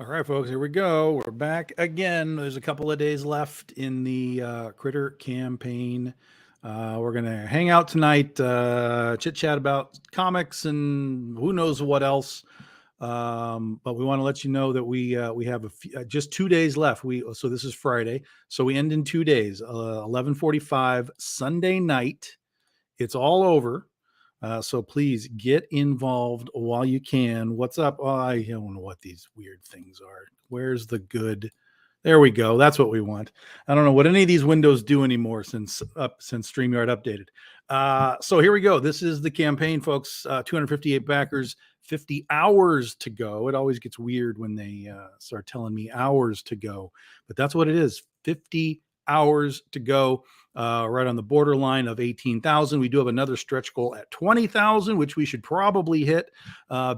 All right, folks, here we go. We're back again. There's a couple of days left in the Critter campaign. We're going to hang out tonight, chit chat about comics and who knows what else. But we want to let you know that we have just 2 days left. So this is Friday. So we end in 2 days, 11:45 Sunday night. It's all over. So please get involved while you can. What's up? Oh, I don't know what these weird things are. Where's the good? There we go. That's what we want. I don't know what any of these windows do anymore since StreamYard updated. So here we go. This is the campaign, folks. 258 backers, 50 hours to go. It always gets weird when they start telling me hours to go, but that's what it is. 50 hours to go. Right on the borderline of 18,000. We do have another stretch goal at 20,000, which we should probably hit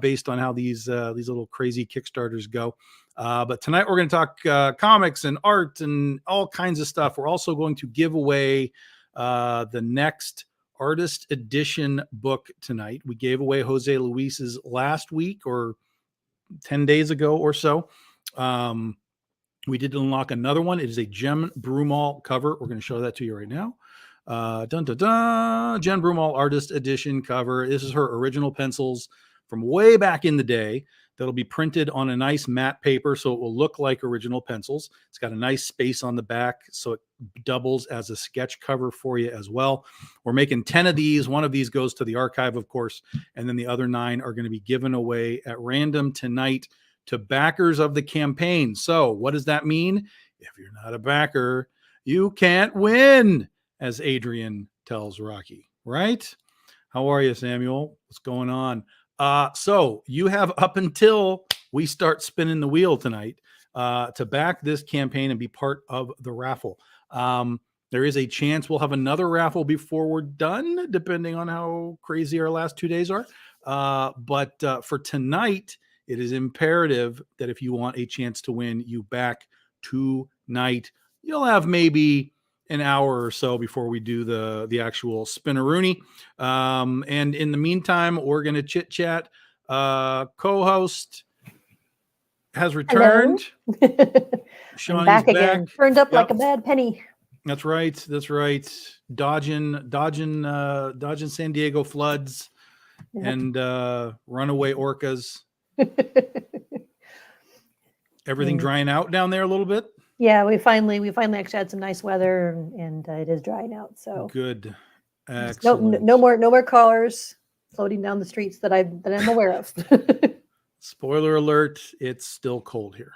based on how these little crazy Kickstarters go. But tonight we're going to talk comics and art and all kinds of stuff. We're also going to give away the next artist edition book tonight. We gave away Jose Luis's last week or 10 days ago or so. We did unlock another one. It is a Jen Broomall cover. We're going to show that to you right now. Jen Broomall Artist Edition cover. This is her original pencils from way back in the day that'll be printed on a nice matte paper, so it will look like original pencils. It's got a nice space on the back, so it doubles as a sketch cover for you as well. We're making 10 of these. One of these goes to the archive, of course, and then the other 9 are going to be given away at random tonight to backers of the campaign. So what does that mean? If you're not a backer, you can't win, as Adrian tells Rocky, right? How are you, Samuel? What's going on? So you have up until we start spinning the wheel tonight to back this campaign and be part of the raffle. There is a chance we'll have another raffle before we're done, depending on how crazy our last 2 days are. But for tonight, it is imperative that if you want a chance to win, you back tonight. You'll have maybe an hour or so before we do the actual spinneroony. And in the meantime, we're going to chit chat. Co-host has returned. I'm back again. Turned up like a bad penny. That's right. Dodging San Diego floods and runaway orcas. Everything drying out down there a little bit. Yeah, we finally actually had some nice weather, and it is drying out. So good. Excellent. No more cars floating down the streets that I'm aware of. Spoiler alert: it's still cold here.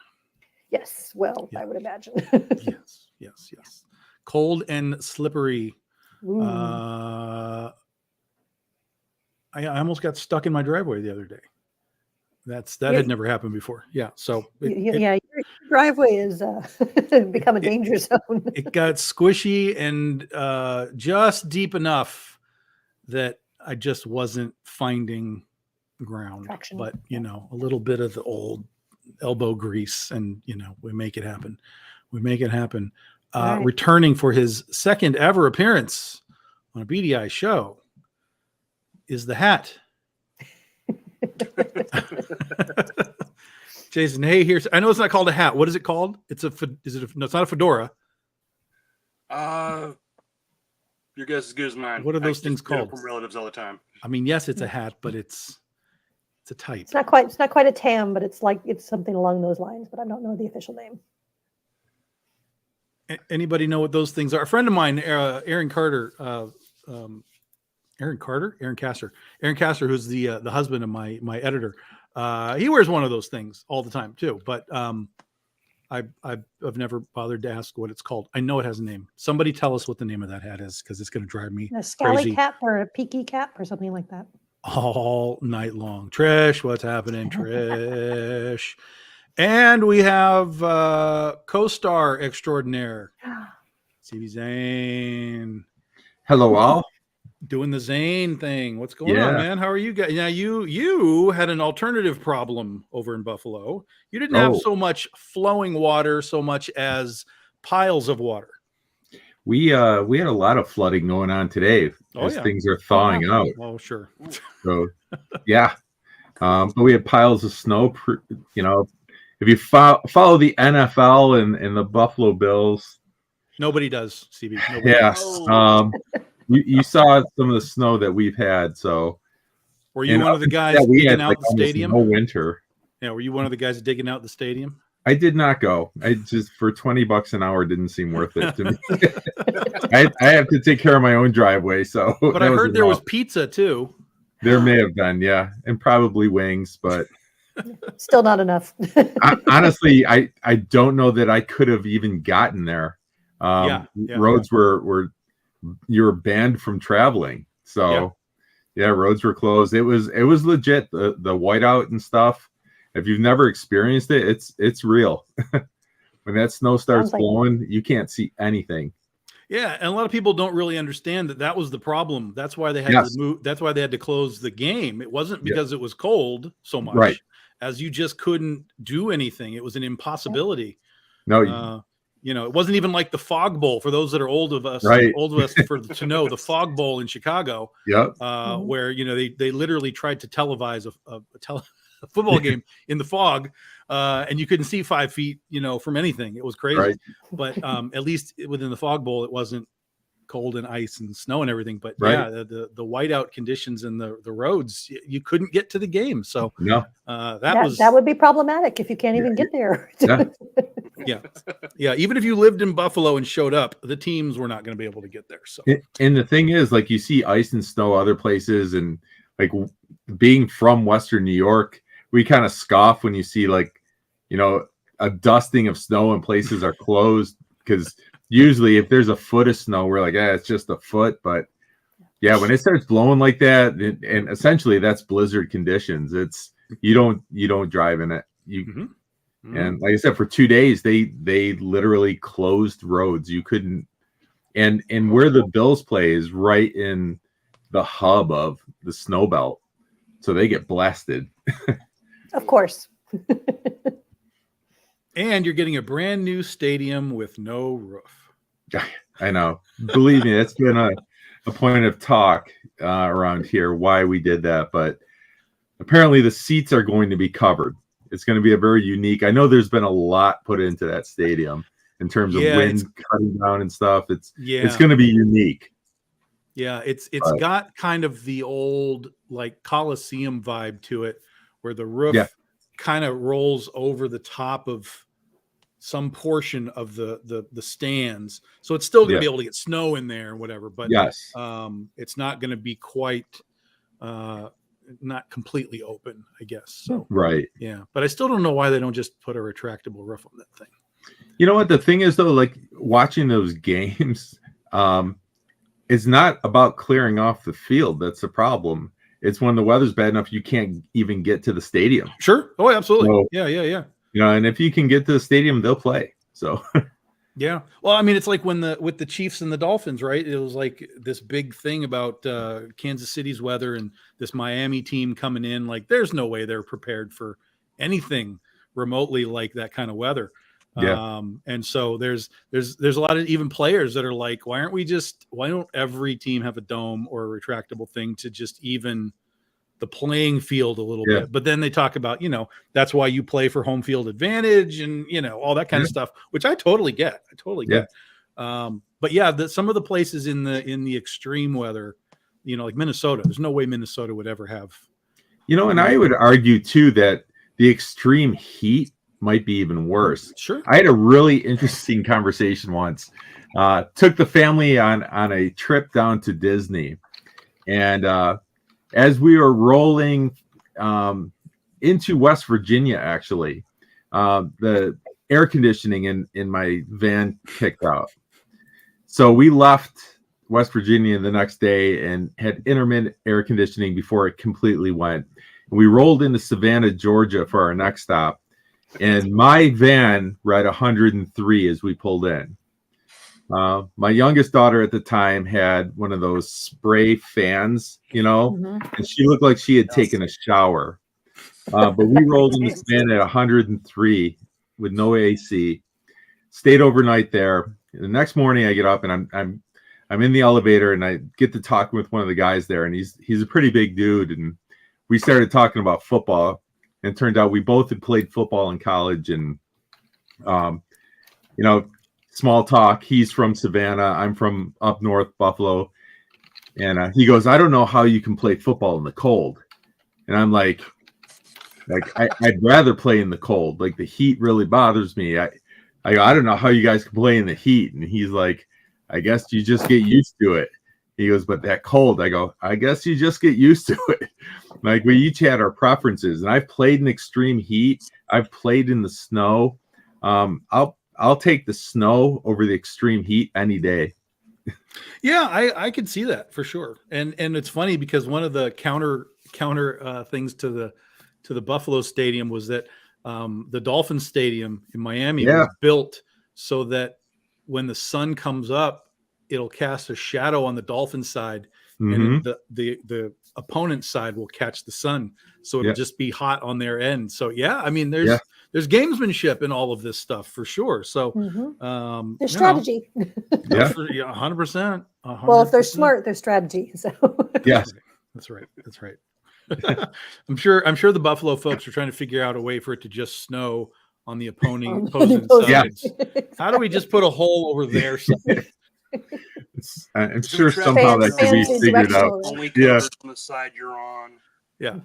Yes, well, yeah. I would imagine. Yes. Cold and slippery. I almost got stuck in my driveway the other day. That had never happened before. Yeah. So your driveway is become a danger zone. It got squishy and just deep enough that I just wasn't finding ground. Traction. But a little bit of the old elbow grease, and we make it happen. Right. Returning for his second ever appearance on a BDI show is the hat. Jason Hehir. I know it's not called a hat. What is it called? It's not a fedora. Your guess is as good as mine. What are those things called? From relatives all the time. I mean, yes, it's a hat, but it's a type. It's not quite a tam, but it's something along those lines. But I don't know the official name. Anybody know what those things are? A friend of mine, Aaron Castor, who's the husband of my editor. He wears one of those things all the time too. But I've never bothered to ask what it's called. I know it has a name. Somebody tell us what the name of that hat is, because it's going to drive me a scally crazy. Cap or a peaky cap or something like that. All night long. Trish, what's happening, Trish? And we have co-star extraordinaire, CB Zane. Hello, all. Doing the Zane thing. What's going on, man? How are you guys? Now, you had an alternative problem over in Buffalo. You didn't have so much flowing water, so much as piles of water. We had a lot of flooding going on today as things are thawing out. Oh, sure. So, yeah. But we had piles of snow. If you follow the NFL and the Buffalo Bills, nobody does, CB. Yes. You saw some of the snow that we've had. So, were you one of the guys digging out the stadium? No winter. Yeah. Were you one of the guys digging out the stadium? I did not go. I just, for $20 an hour, didn't seem worth it to me. I have to take care of my own driveway. So, but I heard there was pizza too. There may have been, yeah, and probably wings, but still not enough. Honestly, I don't know that I could have even gotten there. Roads were you were banned from traveling, so roads were closed. It was legit. The whiteout and stuff. If you've never experienced it, it's real. When that snow starts blowing, you can't see anything. Yeah, and a lot of people don't really understand that was the problem. That's why they had to move. That's why they had to close the game. It wasn't because it was cold so much, as you just couldn't do anything. It was an impossibility. No, it wasn't even like the Fog Bowl for those that are old of us to know the Fog Bowl in Chicago. Where they literally tried to televise a football game in the fog, and you couldn't see 5 feet, from anything. It was crazy. But at least within the Fog Bowl, it wasn't cold and ice and snow and everything. But the whiteout conditions in the roads, you couldn't get to the game. So that would be problematic if you can't even get there. Even if you lived in Buffalo and showed up, the teams were not going to be able to get there. So and the thing is, like, you see ice and snow other places, and like being from Western New York, we kind of scoff when you see a dusting of snow and places are closed, because usually if there's a foot of snow, we're like, it's just a foot. But Yeah, when it starts blowing like that, and essentially that's blizzard conditions. It's you don't drive in it. And like I said, for 2 days they literally closed roads. You couldn't, and where the Bills play is right in the hub of the snow belt, so they get blasted. Of course. And you're getting a brand new stadium with no roof. I know. Believe me, it's been a point of talk around here why we did that, but apparently the seats are going to be covered. It's going to be a very unique. I know there's been a lot put into that stadium in terms of wind cutting down and stuff. It's going to be unique. Yeah, it's got kind of the old like Coliseum vibe to it, where the roof kind of rolls over the top of some portion of the stands. So it's still going to be able to get snow in there and whatever, but it's not going to be quite not completely open, I guess. So yeah, but I still don't know why they don't just put a retractable roof on that thing. You know what the thing is though, like watching those games, it's not about clearing off the field. That's the problem. It's when the weather's bad enough you can't even get to the stadium. Sure. Oh, absolutely. So, yeah. You know, and if you can get to the stadium, they'll play. So yeah. Well, I mean, it's like with the Chiefs and the Dolphins, right? It was like this big thing about Kansas City's weather and this Miami team coming in. Like, there's no way they're prepared for anything remotely like that kind of weather. Yeah. And so there's a lot of even players that are like, why don't every team have a dome or a retractable thing to just even the playing field a little bit? But then they talk about, that's why you play for home field advantage and, all that kind of stuff, which I totally get. But yeah, some of the places in the extreme weather, like Minnesota, there's no way Minnesota would ever have. And I would argue too that the extreme heat might be even worse. Sure. I had a really interesting conversation once. Took the family on a trip down to Disney, and as we were rolling into West Virginia, actually, the air conditioning in my van kicked out. So we left West Virginia the next day and had intermittent air conditioning before it completely went. We rolled into Savannah, Georgia for our next stop. And my van read 103 as we pulled in. My youngest daughter at the time had one of those spray fans, and she looked like she had taken a shower. But we rolled in this van at 103 with no AC, stayed overnight there. The next morning I get up and I'm in the elevator and I get to talk with one of the guys there, and he's a pretty big dude, and we started talking about football. And it turned out we both had played football in college, and small talk. He's from Savannah. I'm from up north, Buffalo. And he goes, I don't know how you can play football in the cold. And I'm like I'd rather play in the cold. Like, the heat really bothers me. I don't know how you guys can play in the heat. And he's like, I guess you just get used to it. He goes, but that cold, I go, I guess you just get used to it. Like, we each had our preferences, and I've played in extreme heat. I've played in the snow. I'll take the snow over the extreme heat any day. Yeah, I could see that for sure. And it's funny because one of the counter things to the Buffalo Stadium was that the Dolphin Stadium in Miami was built so that when the sun comes up, it'll cast a shadow on the Dolphin side, and the opponent's side will catch the sun. So it'll just be hot on their end. So I mean, there's gamesmanship in all of this stuff for sure. So there's strategy. 100%. Well, if they're smart, there's strategy. So yes, that's right. I'm sure the Buffalo folks are trying to figure out a way for it to just snow on the opposing sides. How do we just put a hole over there? I'm sure somehow that can be figured out. Only covered on the side you're on. Yeah.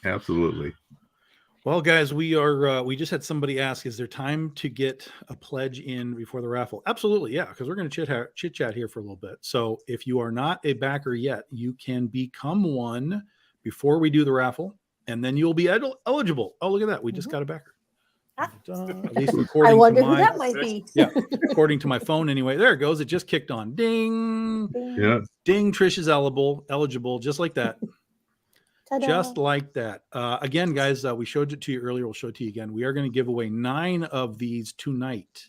Absolutely. Well, guys, we just had somebody ask, is there time to get a pledge in before the raffle? Absolutely. Yeah. Because we're going to chit chat here for a little bit. So if you are not a backer yet, you can become one before we do the raffle, and then you'll be eligible. Oh, look at that. We just got a backer. At least I according to wonder who my that might be. yeah, according to my phone anyway. There it goes. It just kicked on. Ding, Yeah. ding. Trish is eligible, just like that. Ta-da. Just like that. Again, guys, we showed it to you earlier. We'll show it to you again. We are going to give away 9 of these tonight.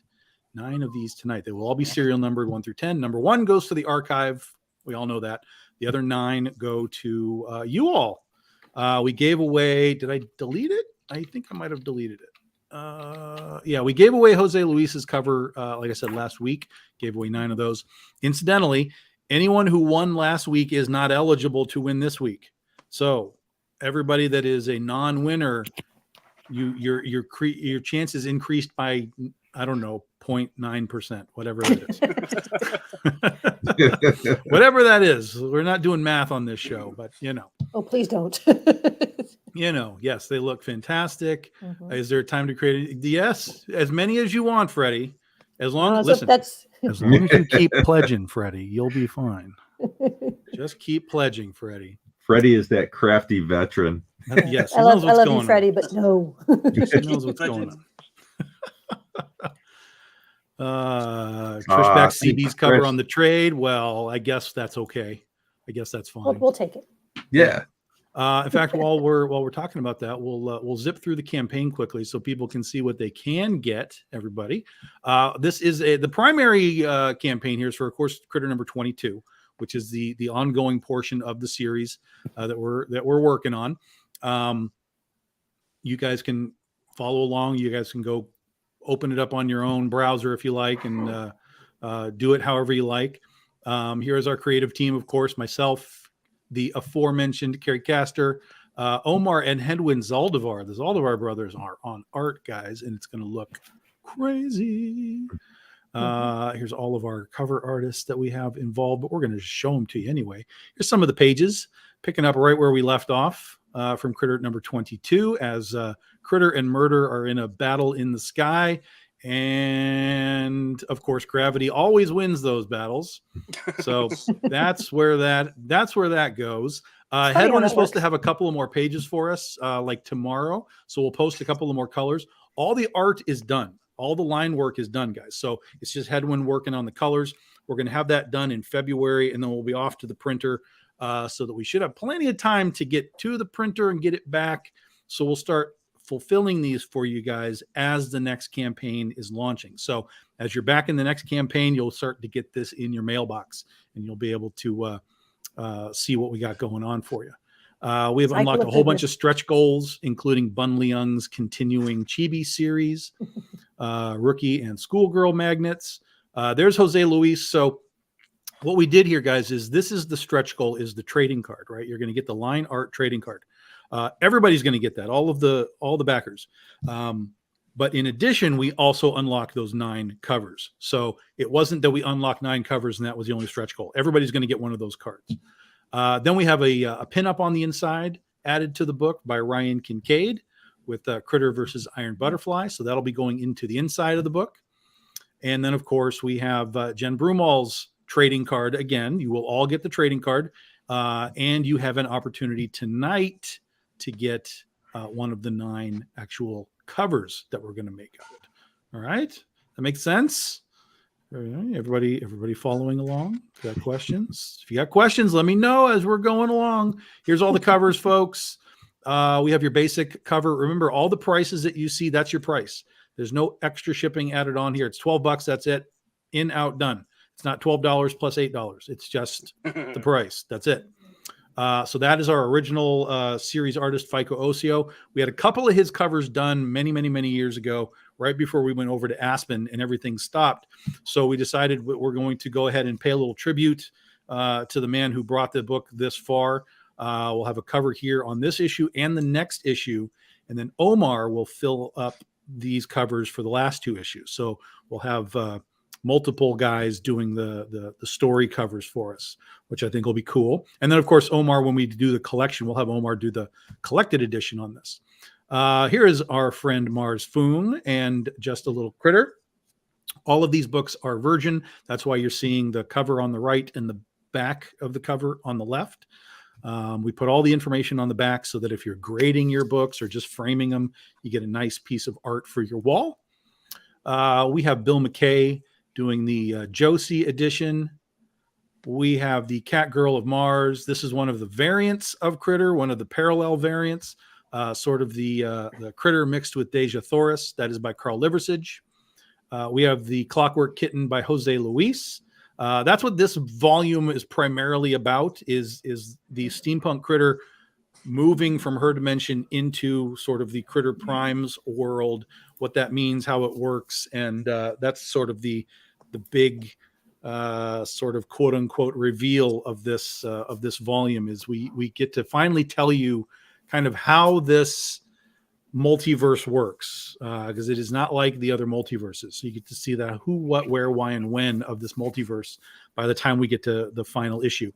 9 of these tonight. They will all be serial numbered 1 through 10. Number 1 goes to the archive. We all know that. The other 9 go to you all. We gave away. Did I delete it? I think I might have deleted it. Yeah, we gave away Jose Luis's cover. Like I said last week, gave away 9 of those. Incidentally, anyone who won last week is not eligible to win this week. So everybody that is a non-winner, your chances increased by, I don't know, 0.9%, whatever it is. Whatever that is. We're not doing math on this show, but Oh, please don't. yes, they look fantastic. Mhm. Is there time to create it? Yes, as many as you want, Freddie. As long No, as so listen, that's as long as you keep pledging, Freddie, you'll be fine. Just keep pledging, Freddie. Freddie is that crafty veteran. Yes, I love you, Freddie, but no. He knows what's going on. Trish back CB's cover on the trade. Well, I guess that's okay. I guess that's fine. We'll take it. Yeah. In fact, while we're talking about that, we'll zip through the campaign quickly so people can see what they can get. Everybody, this is the primary campaign here is for, of course, Critter number 22, which is the ongoing portion of the series that we're working on. You guys can follow along. You guys can go open it up on your own browser if you like, and do it however you like. Here is our creative team, of course, myself, the aforementioned Kerry Castor, Omar, and Hedwin Zaldivar. The Zaldivar brothers are on art, guys, and it's going to look crazy. Here's all of our cover artists that we have involved, but we're going to show them to you anyway. Here's some of the pages, picking up right where we left off from Critter number 22, as Critter and Murder are in a battle in the sky. And of course, gravity always wins those battles. So that's where that goes. Hedwin is supposed to have a couple of more pages for us, like tomorrow. So we'll post a couple of more colors. All the art is done. All the line work is done, guys. So it's just Hedwin working on the colors. We're going to have that done in February, and then we'll be off to the printer, so that we should have plenty of time to get to the printer and get it back. So we'll start fulfilling these for you guys as the next campaign is launching. So as you're back in the next campaign, you'll start to get this in your mailbox, and you'll be able to see what we got going on for you. We have unlocked a whole bunch of stretch goals, including Bun Leung's continuing Chibi series, rookie and schoolgirl magnets. There's Jose Luis. So what we did here, guys, is this is the stretch goal, is the trading card, right? You're going to get the line art trading card. Everybody's going to get that, all the backers. But in addition, we also unlock those 9 covers. So it wasn't that we unlocked 9 covers and that was the only stretch goal. Everybody's going to get one of those cards. Then we have a pinup on the inside added to the book by Ryan Kincaid with Critter versus Iron Butterfly. So that'll be going into the inside of the book. And then, of course, we have Jen Broomall's trading card. Again, you will all get the trading card. And you have an opportunity tonight to get one of the 9 actual covers that we're going to make of it. All right. That makes sense. Everybody following along? If you got questions? If you got questions, let me know as we're going along. Here's all the covers, folks. We have your basic cover. Remember, all the prices that you see, that's your price. There's no extra shipping added on here. It's $12. That's it. In, out, done. It's not $12 plus $8. It's just the price. That's it. So that is our original series artist, FICO Ocio. We had a couple of his covers done many, many, many years ago, right before we went over to Aspen and everything stopped. So we decided we're going to go ahead and pay a little tribute to the man who brought the book this far. We'll have a cover here on this issue and the next issue. And then Omar will fill up these covers for the last 2 issues. So we'll have multiple guys doing the story covers for us, which I think will be cool. And then, of course, Omar, when we do the collection, we'll have Omar do the collected edition on this. Here is our friend Mars Foon and Just a Little Critter. All of these books are virgin. That's why you're seeing the cover on the right and the back of the cover on the left. We put all the information on the back so that if you're grading your books or just framing them, you get a nice piece of art for your wall. We have Bill McKay doing the Josie edition. We have the Cat Girl of Mars. This is one of the variants of Critter, one of the parallel variants, sort of the Critter mixed with Deja Thoris. That is by Carl Liversidge. We have the Clockwork Kitten by Jose Luis. That's what this volume is primarily about, is the steampunk Critter moving from her dimension into sort of the Critter Primes world, what that means, how it works. And that's sort of the big sort of quote unquote reveal of this volume, is we get to finally tell you kind of how this multiverse works, because it is not like the other multiverses. So you get to see the who, what, where, why, and when of this multiverse by the time we get to the final issue.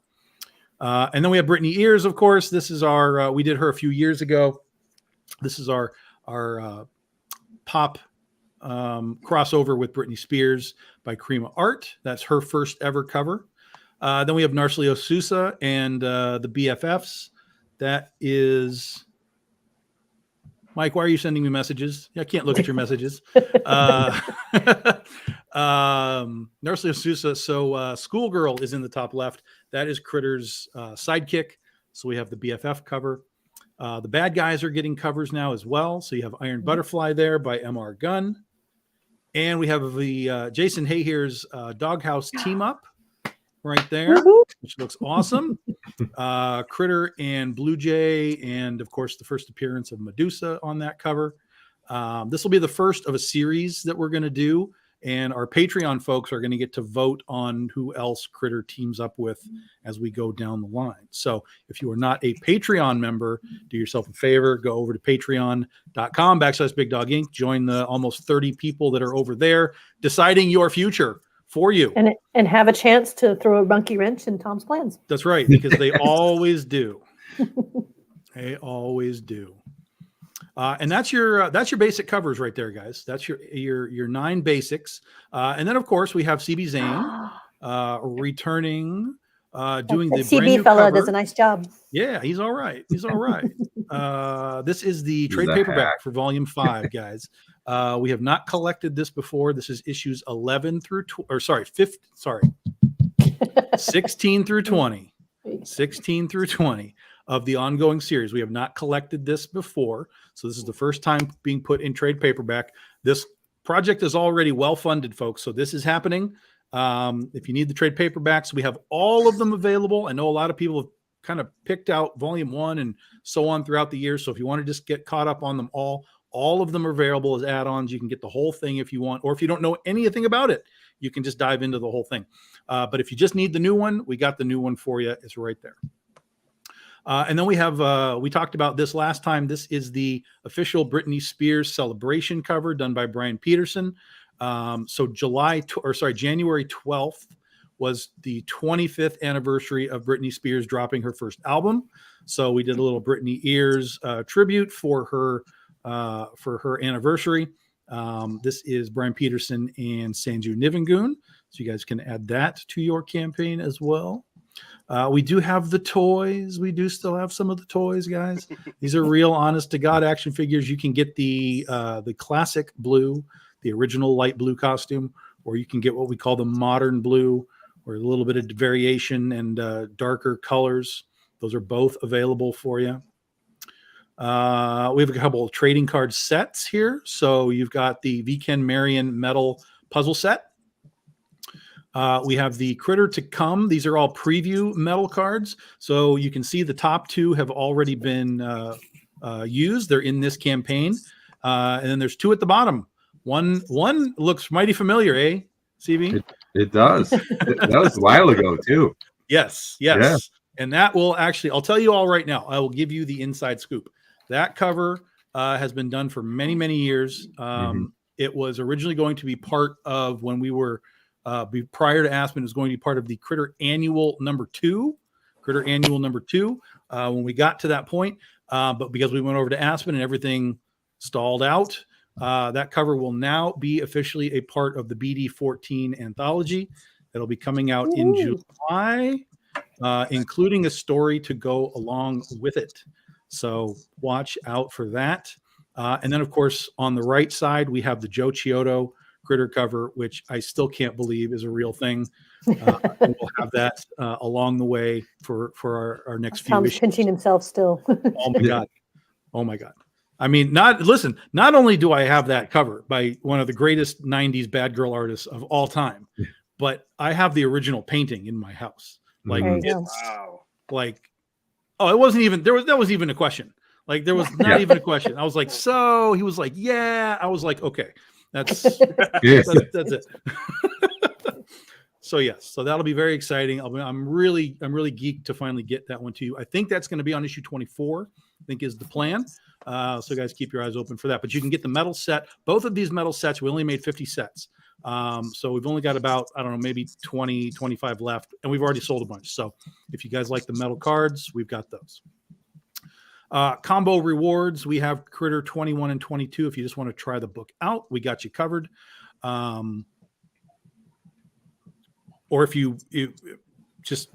And then we have Brittany Ears, of course. This is our we did her a few years ago. This is our pop crossover with Britney Spears by Crema Art. That's her first ever cover. Then we have Narcelio Sousa and the BFFs. That is... Mike, why are you sending me messages? I can't look at your messages. Narcelio Sousa. So Schoolgirl is in the top left. That is Critter's sidekick. So we have the BFF cover. The bad guys are getting covers now as well. So you have Iron Butterfly there by M.R. Gunn. And we have the Jason Hehir's Doghouse Team Up right there, which looks awesome. Critter and Blue Jay, and of course the first appearance of Medusa on that cover. This will be the first of a series that we're going to do, and our Patreon folks are going to get to vote on who else Critter teams up with as we go down the line. So if you are not a Patreon member, do yourself a favor, go over to patreon.com/Big Dog Inc. Join the almost 30 people that are over there deciding your future for you, and have a chance to throw a monkey wrench in Tom's plans. That's right, because they always do. They always do. And that's your basic covers right there, guys. That's your 9 basics. And then of course we have CB Zane returning, doing the CB brand new fellow cover. does a nice job. Yeah, he's all right. He's all right. This is the trade paperback for volume 5, guys. We have not collected this before. This is issues 16 through 20. 16 through 20 of the ongoing series. We have not collected this before. So this is the first time being put in trade paperback. This project is already well funded, folks. So this is happening. If you need the trade paperbacks, we have all of them available. I know a lot of people have kind of picked out volume 1 and so on throughout the year. So if you want to just get caught up on them all of them are available as add-ons. You can get the whole thing if you want, or if you don't know anything about it, you can just dive into the whole thing. But if you just need the new one, we got the new one for you. It's right there. And then we have, we talked about this last time. This is the official Britney Spears celebration cover done by Brian Peterson. So January 12th was the 25th anniversary of Britney Spears dropping her first album. So we did a little Britney Ears tribute for her anniversary. This is Brian Peterson and Sanju Nivengoon. So you guys can add that to your campaign as well. We do have the toys. We do still have some of the toys, guys. These are real honest to God action figures. You can get the classic blue, the original light blue costume, or you can get what we call the modern blue, or a little bit of variation and darker colors. Those are both available for you. We have a couple of trading card sets here. So you've got the Viken Marion metal puzzle set. We have the Critter to Come. These are all preview metal cards. So you can see the top 2 have already been used. They're in this campaign. And then there's 2 at the bottom. One looks mighty familiar, eh, CB? It does. That was a while ago, too. Yes. Yeah. And that will actually, I'll tell you all right now, I will give you the inside scoop. That cover has been done for many, many years. It was originally going to be part of, when we were prior to Aspen, it was going to be part of the Critter Annual number 2. When we got to that point, but because we went over to Aspen and everything stalled out, that cover will now be officially a part of the BD14 anthology. It'll be coming out in July. including a story to go along with it. So watch out for that. And then, of course, on the right side, we have the Joe Chiodo critter cover, which I still can't believe is a real thing. And we'll have that along the way for our next few Tom's issues. pinching himself still. Oh my God. Oh my God. I mean, not only do I have that cover by one of the greatest 90s bad girl artists of all time, but I have the original painting in my house. Like, There you go. Wow. like, oh, it wasn't even that was even a question. Like, there was not even a question. I was like, so he was like, yeah. I was like, okay, that's it. So yes, so that'll be very exciting. I'm really geeked to finally get that one to you. I think that's going to be on issue 24. I think is the plan. So guys, keep your eyes open for that. But you can get the metal set. Both of these metal sets, we only made 50 sets. So we've only got about, I don't know, maybe 20, 25 left. And we've already sold a bunch. So if you guys like the metal cards, we've got those. Combo rewards, we have Critter 21 and 22. If you just want to try the book out, we got you covered. Or if you just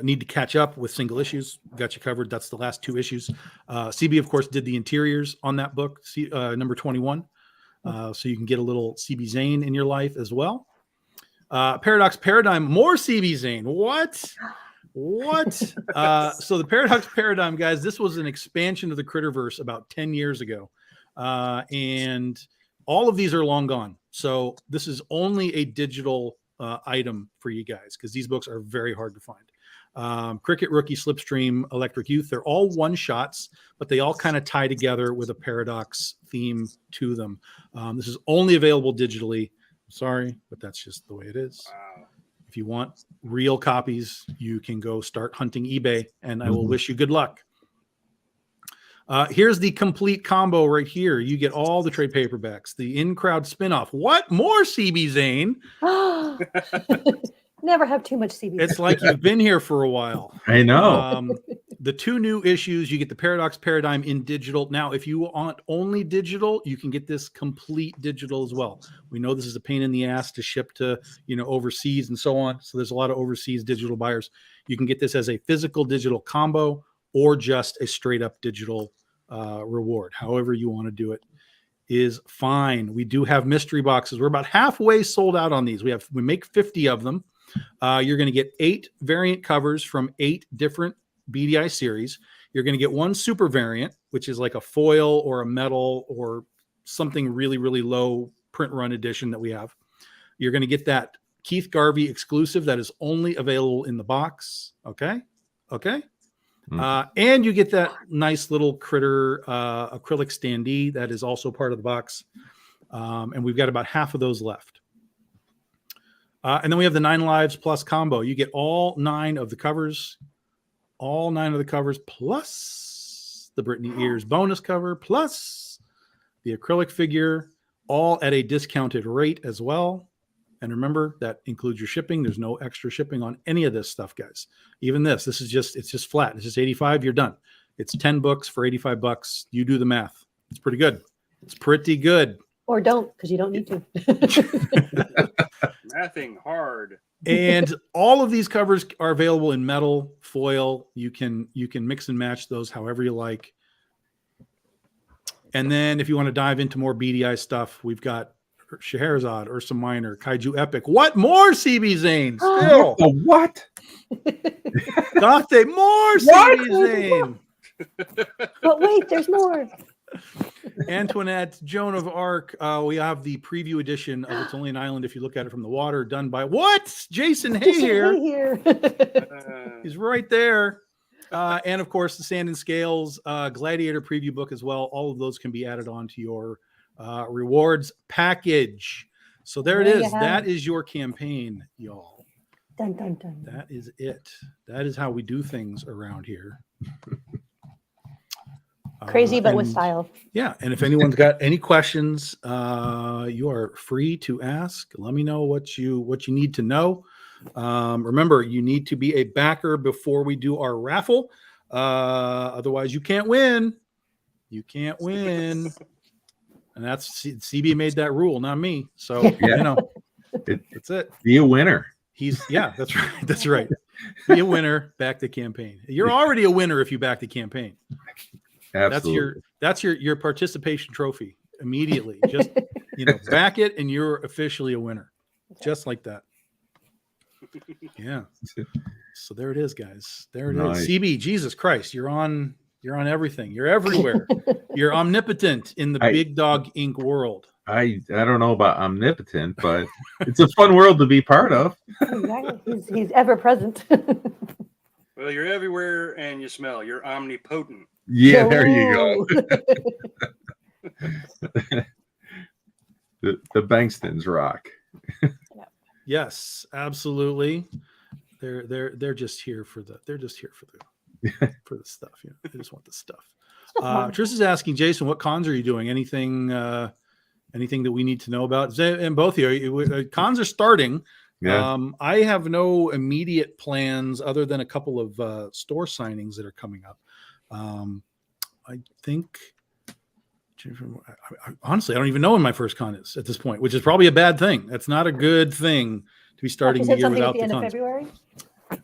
need to catch up with single issues, got you covered. That's the last 2 issues. CB, of course, did the interiors on that book, number 21. So you can get a little CB Zane in your life as well. Paradox Paradigm, more CB Zane. What? So the Paradox Paradigm, guys, this was an expansion of the Critterverse about 10 years ago. And all of these are long gone. So this is only a digital item for you guys because these books are very hard to find. Cricket, Rookie, Slipstream, Electric Youth, they're all one-shots, but they all kind of tie together with a Paradox theme to them. This is only available digitally. Sorry, but that's just the way it is. Wow. If you want real copies, you can go start hunting eBay, and I will wish you good luck. Here's the complete combo right here. You get all the trade paperbacks, the in-crowd spinoff. What more, CB Zane? Never have too much CB. It's like you've been here for a while. I know. The 2 new issues, you get the Paradox Paradigm in digital. Now, if you want only digital, you can get this complete digital as well. We know this is a pain in the ass to ship to, overseas and so on. So there's a lot of overseas digital buyers. You can get this as a physical digital combo or just a straight up digital reward. However you want to do it is fine. We do have mystery boxes. We're about halfway sold out on these. We make 50 of them. You're going to get 8 variant covers from 8 different BDI series. You're going to get 1 super variant, which is like a foil or a metal or something really, really low print run edition that we have. You're going to get that Keith Garvey exclusive that is only available in the box. Okay. And you get that nice little Critter acrylic standee that is also part of the box. And we've got about half of those left. And then we have the 9 Lives Plus combo. You get all 9 of the covers, plus the Brittany Ears bonus cover, plus the acrylic figure, all at a discounted rate as well. And remember, that includes your shipping. There's no extra shipping on any of this stuff, guys. Even this is just flat. It's just 85. You're done. It's 10 books for 85 bucks. You do the math. It's pretty good. Or don't, because you don't need to. Mathing hard. And all of these covers are available in metal, foil. You can mix and match those however you like. And then if you want to dive into more BDI stuff, we've got Scheherazade, Ursa Minor, Kaiju Epic. What more, CB Zane? Still. What? Got they more, CB Zane? But wait, there's more. Antoinette, Joan of Arc. We have the preview edition of It's Only an Island If You Look at It from the Water, done by what? Jason Hehir. He's right there. And of course, the Sand and Scales Gladiator preview book as well. All of those can be added on to your rewards package. So there it is. That is your campaign, y'all. Dun, dun, dun. That is it. That is how we do things around here. Crazy, but with style. Yeah. And if anyone's got any questions, you are free to ask. Let me know what you need to know. Remember, you need to be a backer before we do our raffle. Otherwise, you can't win. You can't win. And that's CB made that rule, not me. So, that's it. Be a winner. That's right. That's right. Be a winner, back the campaign. You're already a winner if you back the campaign. Absolutely. That's your participation trophy immediately. Just back it and you're officially a winner. Just like that. Yeah. So there it is, guys. There it is. CB, Jesus Christ, you're on everything. You're everywhere. You're omnipotent in the Big Dog Inc. world. I don't know about omnipotent, but it's a fun world to be part of. Exactly. He's ever present. Well, you're everywhere and you smell. You're omnipotent. Yeah, there you go. the Bankstons rock. Yes, absolutely. They're just here for the for the stuff. Yeah, they just want the stuff. Trish is asking Jason, what cons are you doing? Anything that we need to know about? And both of you, cons are starting. Yeah. I have no immediate plans other than a couple of store signings that are coming up. I think. Honestly, I don't even know when my first con is at this point, which is probably a bad thing. That's not a good thing to be starting the year without the cons. Of February?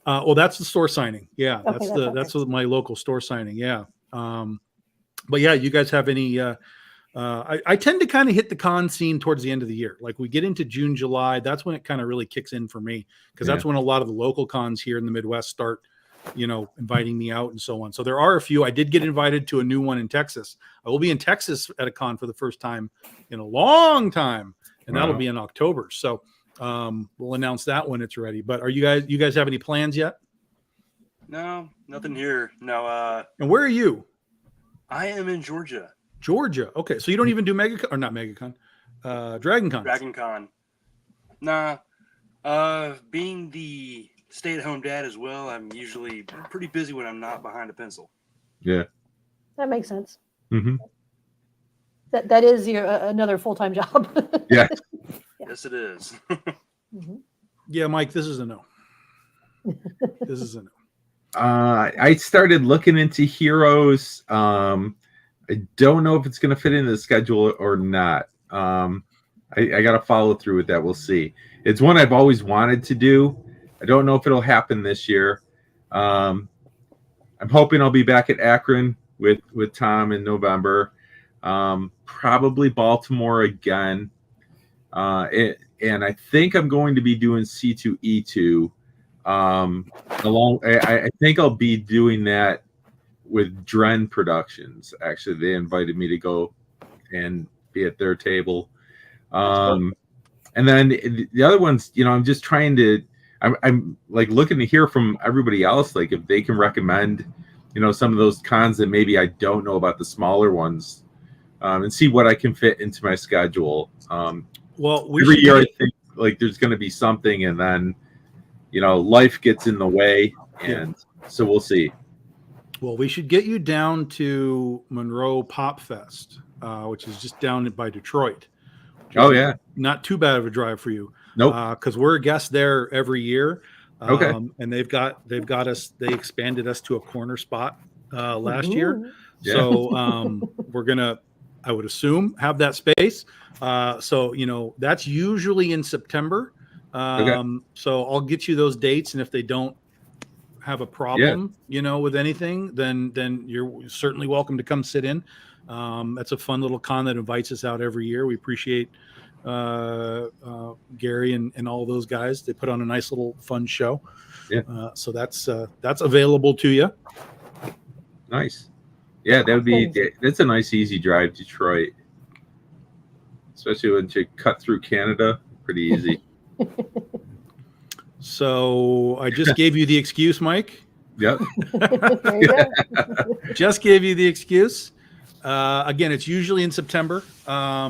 Well, that's the store signing. Yeah, Okay, that's my local store signing. Yeah, but yeah, you guys have any? I tend to kind of hit the con scene towards the end of the year. Like we get into June, July. That's when it kind of really kicks in for me because that's when a lot of the local cons here in the Midwest start. Inviting me out and so on. So there are a few. I did get invited to a new one in Texas. I will be in Texas at a con for the first time in a long time, and that'll be in October. So we'll announce that when it's ready. But you guys have any plans yet? No, nothing here. No. And where are you? I am in Georgia. Georgia. Okay, so you don't even do MegaCon or not MegaCon, Dragon Con. Dragon Con. Nah. Being the stay-at-home dad as well, I'm usually pretty busy when I'm not behind a pencil. Yeah, that makes sense. Mm-hmm. That is your another full-time job. Yeah. Yes, it is. Mm-hmm. Yeah, Mike, this is a no. This is a no. I started looking into Heroes. I don't know if it's going to fit into the schedule or not. I got to follow through with that. We'll see. It's one I've always wanted to do. I don't know if it'll happen this year. I'm hoping I'll be back at Akron with Tom in November. Probably Baltimore again. And I think I'm going to be doing C2E2. I think I'll be doing that with Dren Productions. Actually, they invited me to go and be at their table. And then the other ones, I'm just trying to. I'm like looking to hear from everybody else, like if they can recommend, some of those cons that maybe I don't know about, the smaller ones, and see what I can fit into my schedule. Well, every year I think like there's going to be something, and then life gets in the way, and so we'll see. Well, we should get you down to Monroe Pop Fest, which is just down by Detroit. Oh yeah, not too bad of a drive for you. Nope. Because we're a guest there every year. Okay. And they've got us. They expanded us to a corner spot last year. Yeah. So we're gonna, I would assume, have that space. So that's usually in September. So I'll get you those dates, and if they don't have a problem, with anything, then you're certainly welcome to come sit in. That's a fun little con that invites us out every year. We appreciate Gary and all those guys. They put on a nice little fun show. Yeah. So that's available to you. Nice. Yeah, that's a nice easy drive, Detroit. Especially when you cut through Canada. Pretty easy. So I just gave you the excuse, Mike. Yep. There you go. Just gave you the excuse. Again, it's usually in September,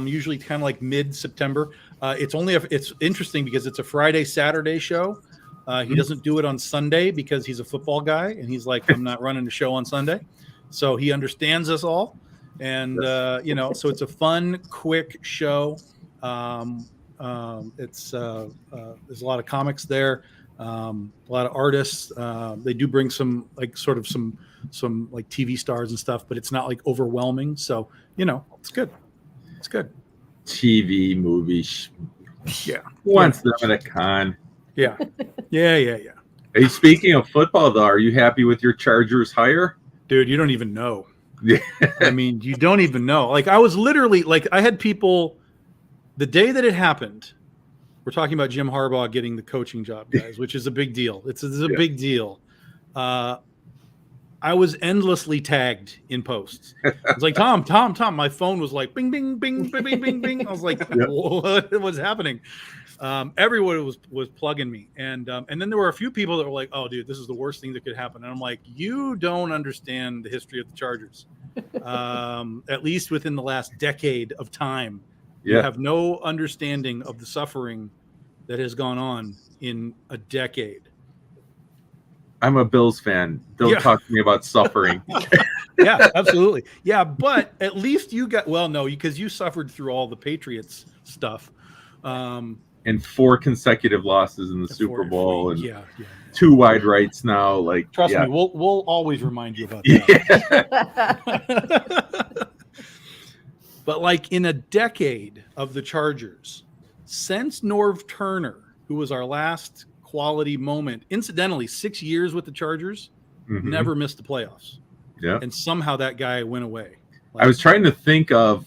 usually kind of like mid-September. It's interesting because it's a Friday, Saturday show. He doesn't do it on Sunday because he's a football guy, and he's like, I'm not running the show on Sunday. So he understands us all. And, so it's a fun, quick show. There's a lot of comics there, a lot of artists. They do bring some some like TV stars and stuff, but it's not like overwhelming. So, it's good. It's good. TV movies. Yeah. Once them at a con. Yeah. Yeah. Hey, speaking of football, though, are you happy with your Chargers hire? Dude, you don't even know. Yeah. I mean, you don't even know. Like, I was literally like, I had people the day that it happened. We're talking about Jim Harbaugh getting the coaching job, guys, which is a big deal. It's a big deal. I was endlessly tagged in posts. It's like, Tom. My phone was like, bing, bing, bing, bing, bing, bing, bing. I was like, what was happening? Everyone was plugging me, and then there were a few people that were like, "Oh, dude, this is the worst thing that could happen." And I'm like, "You don't understand the history of the Chargers. At least within the last decade of time, you have no understanding of the suffering that has gone on in a decade." I'm a Bills fan. Don't talk to me about suffering. Yeah, absolutely. Yeah, but at least you got because you suffered through all the Patriots stuff. And 4 consecutive losses in the Super Bowl, and 2 wide rights now. Like, trust me, we'll always remind you about that. But like in a decade of the Chargers, since Norv Turner, who was our last quality moment, incidentally, 6 years with the Chargers, never missed the playoffs. Yeah, and somehow that guy went away. Like, I was trying to think of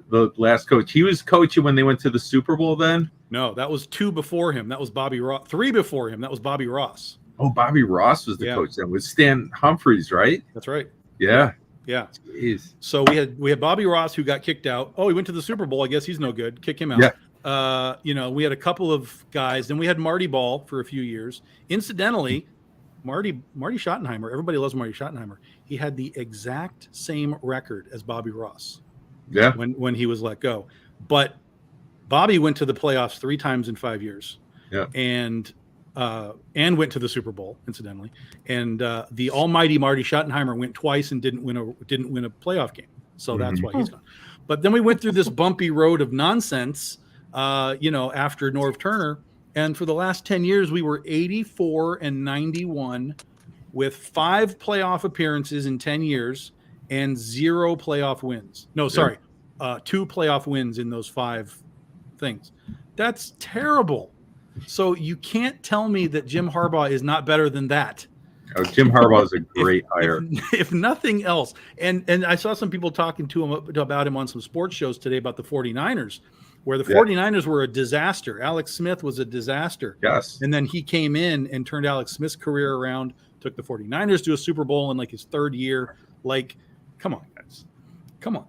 the last coach. He was coaching when they went to the Super Bowl then? No, that was 2 before him. That was Bobby Ross. 3 before him. That was Bobby Ross. Oh, Bobby Ross was the coach then. With Stan Humphries, right? That's right. Yeah. Jeez. So we had Bobby Ross, who got kicked out. Oh, he went to the Super Bowl. I guess he's no good. Kick him out. Yeah. We had a couple of guys. Then we had Marty Ball for a few years. Incidentally, Marty Schottenheimer. Everybody loves Marty Schottenheimer. He had the exact same record as Bobby Ross. Yeah. When he was let go, but Bobby went to the playoffs 3 times in 5 years. Yeah. And went to the Super Bowl, incidentally. And the almighty Marty Schottenheimer went twice and didn't win a playoff game. So that's why he's gone. But then we went through this bumpy road of nonsense, after Norv Turner. And for the last 10 years, we were 84-91 with 5 playoff appearances in 10 years and 0 playoff wins. No, sorry, 2 playoff wins in those 5 things. That's terrible. So you can't tell me that Jim Harbaugh is not better than that. Oh, Jim Harbaugh is a great hire. If nothing else. And I saw some people talking to him about him on some sports shows today about the 49ers, where the 49ers were a disaster. Alex Smith was a disaster. Yes. And then he came in and turned Alex Smith's career around, took the 49ers to a Super Bowl in like his 3rd year. Like, come on, guys. Come on.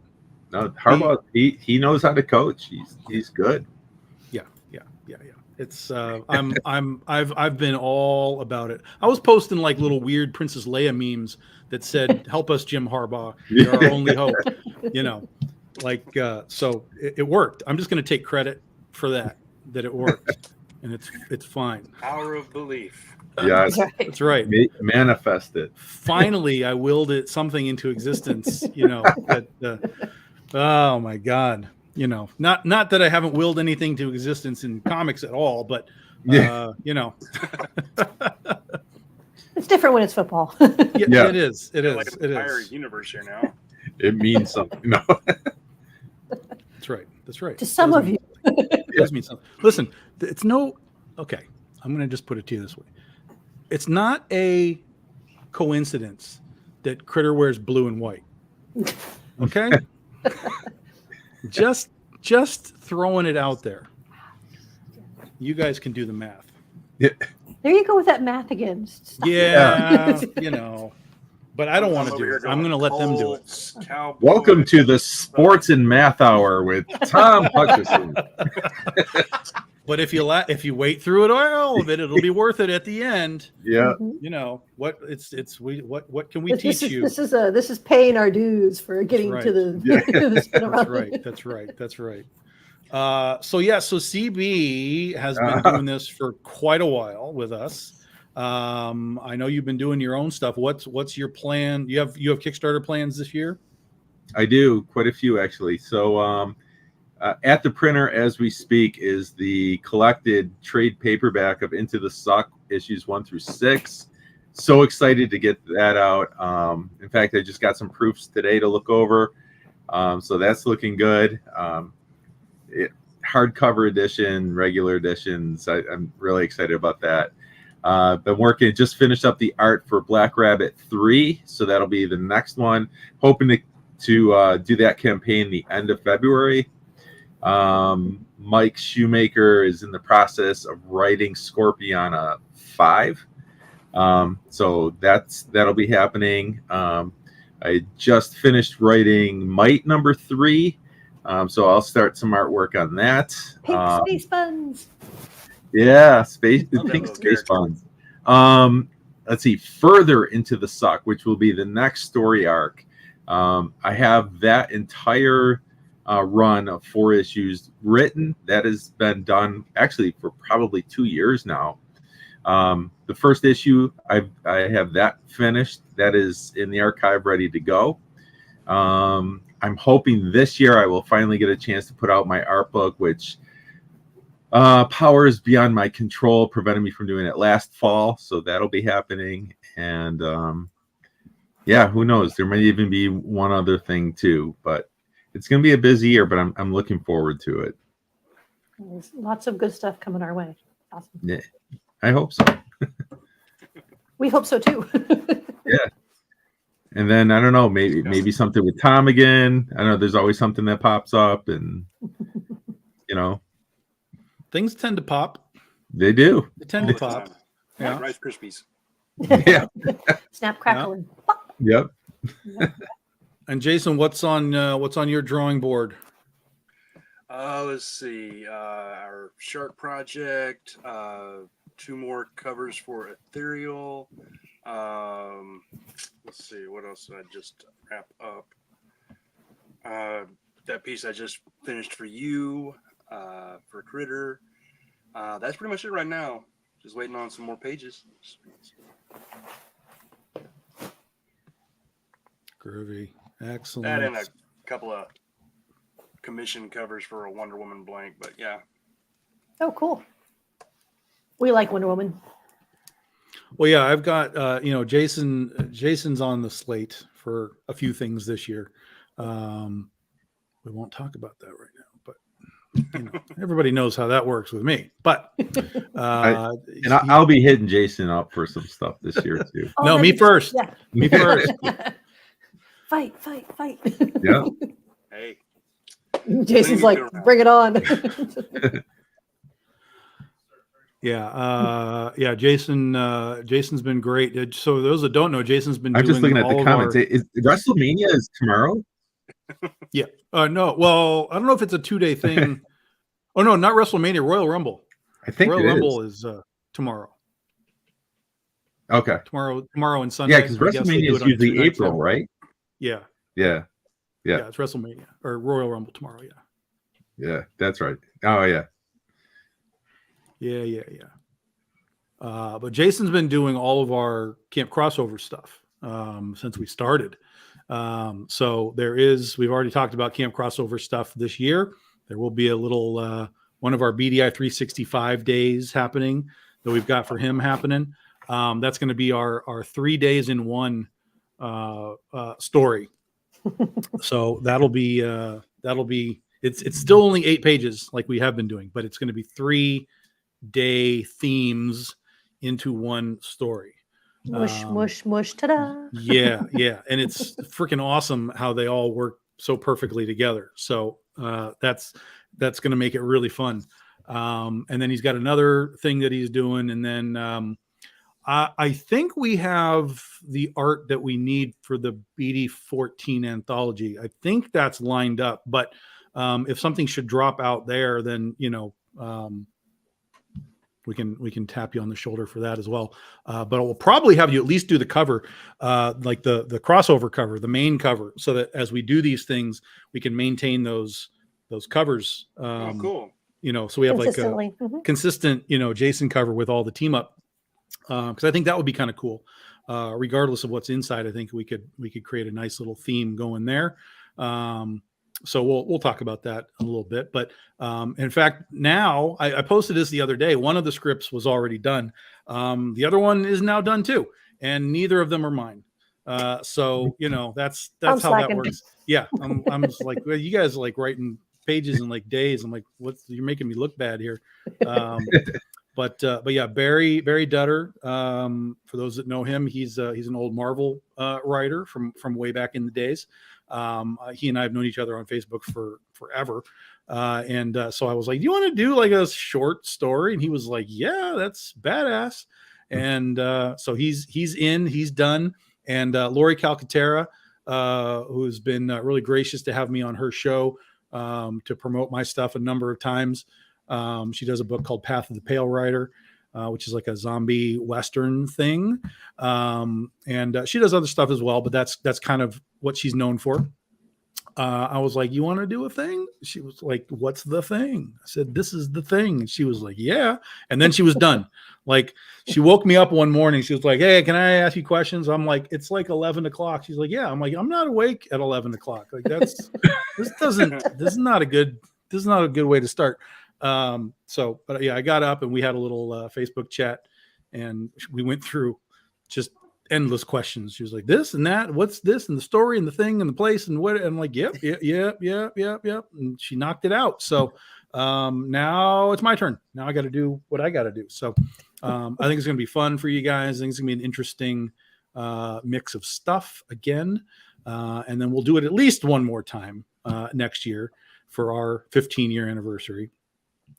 No, Harbaugh, he knows how to coach. He's good. Yeah. It's I've been all about it. I was posting like little weird Princess Leia memes that said, "Help us, Jim Harbaugh. You're our only hope." So it worked. I'm just going to take credit for that it worked, and it's fine. Power of belief. Yeah, that's right. Manifest it. Finally, I willed something into existence. Oh my God. Not that I haven't willed anything to existence in comics at all, but it's different when it's football. Yeah, it is. It is. Like an entire universe here now. It means something. No. That's right. That's right. To some of you. It does mean something. Listen, it's okay. I'm going to just put it to you this way. It's not a coincidence that Critter wears blue and white. Okay? Just throwing it out there. You guys can do the math. Yeah. There you go with that math again. Yeah, but I don't want to do it. I'm going to let them do it. Cowboys. Welcome to the Sports and Math Hour with Tom Hutchison. But if you wait through it all of it, it'll be worth it at the end. Yeah. What can we teach you? This is paying our dues for getting to the That's right. So CB has been doing this for quite a while with us. I know you've been doing your own stuff. What's your plan? You have Kickstarter plans this year? I do, quite a few actually. So at the printer as we speak is the collected trade paperback of Into the Suck issues 1 through 6. So excited to get that out. In fact, I just got some proofs today to look over. So that's looking good. Hardcover edition, regular editions. I'm really excited about that. Been working, just finished up the art for Black Rabbit 3, so that'll be the next one. Hoping to do that campaign the end of February. Mike Shoemaker is in the process of writing Scorpiona 5. So that'll be happening. I just finished writing Might number 3. So I'll start some artwork on that. Pink space buns. Yeah, pink little space character. buns. Let's see, further into the suck, which will be the next story arc. I have that entire run of 4 issues written. That has been done actually for probably 2 years now. The first issue, I have that finished. That is in the archive, ready to go. I'm hoping this year I will finally get a chance to put out my art book, which powers beyond my control prevented me from doing it last fall. So that'll be happening. And yeah, who knows? There may even be one other thing too, but it's going to be a busy year, but I'm looking forward to it. There's lots of good stuff coming our way. Awesome. Yeah, I hope so. We hope so too. Yeah. And then I don't know, maybe something with Tom again. I know there's always something that pops up, and you know, Things tend to pop. they do. They tend All to the pop. time. Yeah. Rice Krispies. Yeah. Snap, crackle, and pop. Yep. And Jason, what's on your drawing board? Let's see. Our shark project. 2 more covers for Ethereal. Let's see. What else did I just wrap up? That piece I just finished for you, for Critter. That's pretty much it right now. Just waiting on some more pages. Groovy. Excellent. That and a couple of commission covers for a Wonder Woman blank, but yeah. Oh, cool. We like Wonder Woman. Well, yeah, I've got Jason's on the slate for a few things this year. We won't talk about that right now, but everybody knows how that works with me. But I'll be hitting Jason up for some stuff this year too. Oh, no, that'd me be- first. Yeah. Me first. Fight. Yeah. Hey. Jason's like, bring it on. Yeah. Jason's been great. So those that don't know, Jason's been. I'm just doing looking at all the of comments. our- Is WrestleMania is tomorrow? Yeah. No. Well, I don't know if it's a 2-day thing. Oh no, not WrestleMania. Royal Rumble. I think Royal it Rumble is. is tomorrow. Okay. Tomorrow and Sunday. Yeah, because I guess they WrestleMania do is it on 2 usually nights April, now. right? Yeah. Yeah. Yeah. It's WrestleMania or Royal Rumble tomorrow. Yeah. Yeah, that's right. Oh yeah. Yeah. But Jason's been doing all of our camp crossover stuff since we started. So we've already talked about camp crossover stuff this year. There will be a little one of our BDI 365 days happening that we've got for him happening. That's going to be our 3 days in one story. So that'll be it's still only 8 pages like we have been doing, but it's going to be 3-day themes into one story. Mush, ta-da. Yeah. And it's freaking awesome how they all work so perfectly together. So that's going to make it really fun. And then he's got another thing that he's doing. And then I think we have the art that we need for the BD 14 anthology. I think that's lined up, but if something should drop out there, then, we can tap you on the shoulder for that as well. But we'll probably have you at least do the cover, like the crossover cover, the main cover, so that as we do these things, we can maintain those covers. Cool. So we have like a Consistently. consistent, Jason cover with all the team up. Because I think that would be kind of cool. Regardless of what's inside, I think we could create a nice little theme going there. So we'll talk about that in a little bit. But in fact, now I posted this the other day. One of the scripts was already done. The other one is now done too, and neither of them are mine. So that's how slacking. that works. Yeah, I'm just like, well, you guys are like writing pages in like days. I'm like, you're making me look bad here. But yeah, Barry Dutter. For those that know him, he's an old Marvel writer from way back in the days. He and I have known each other on Facebook for forever. So I was like, do you want to do like a short story? And he was like, yeah, that's badass. And so he's done. And Lori Calcaterra, who's been really gracious to have me on her show to promote my stuff a number of times. She does a book called Path of the Pale Rider, which is like a zombie Western thing. And she does other stuff as well, but that's kind of what she's known for. I was like, you want to do a thing? She was like, what's the thing? I said, this is the thing. And she was like, yeah. And then she was done. Like, she woke me up one morning. She was like, hey, can I ask you questions? I'm like, it's like 11 o'clock. She's like, yeah. I'm like, I'm not awake at 11 o'clock. Like, this is not a good way to start. But yeah, I got up and we had a little Facebook chat and we went through just endless questions. She was like, this and that, what's this, and the story and the thing and the place and what, and I'm like, yep. And she knocked it out. So now it's my turn. Now I got to do what I got to do. So I think it's going to be fun for you guys. I think it's going to be an interesting mix of stuff again. And then we'll do it at least one more time next year for our 15-year anniversary,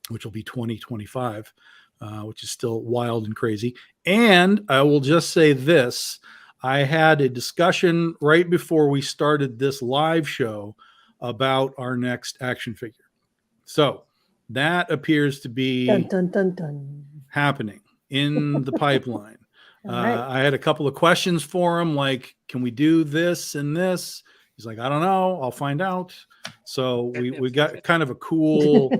which will be 2025. Which is still wild and crazy. And I will just say this. I had a discussion right before we started this live show about our next action figure. So that appears to be happening in the pipeline. Right. I had a couple of questions for him, like, can we do this and this? He's like, I don't know. I'll find out. So we got kind of a cool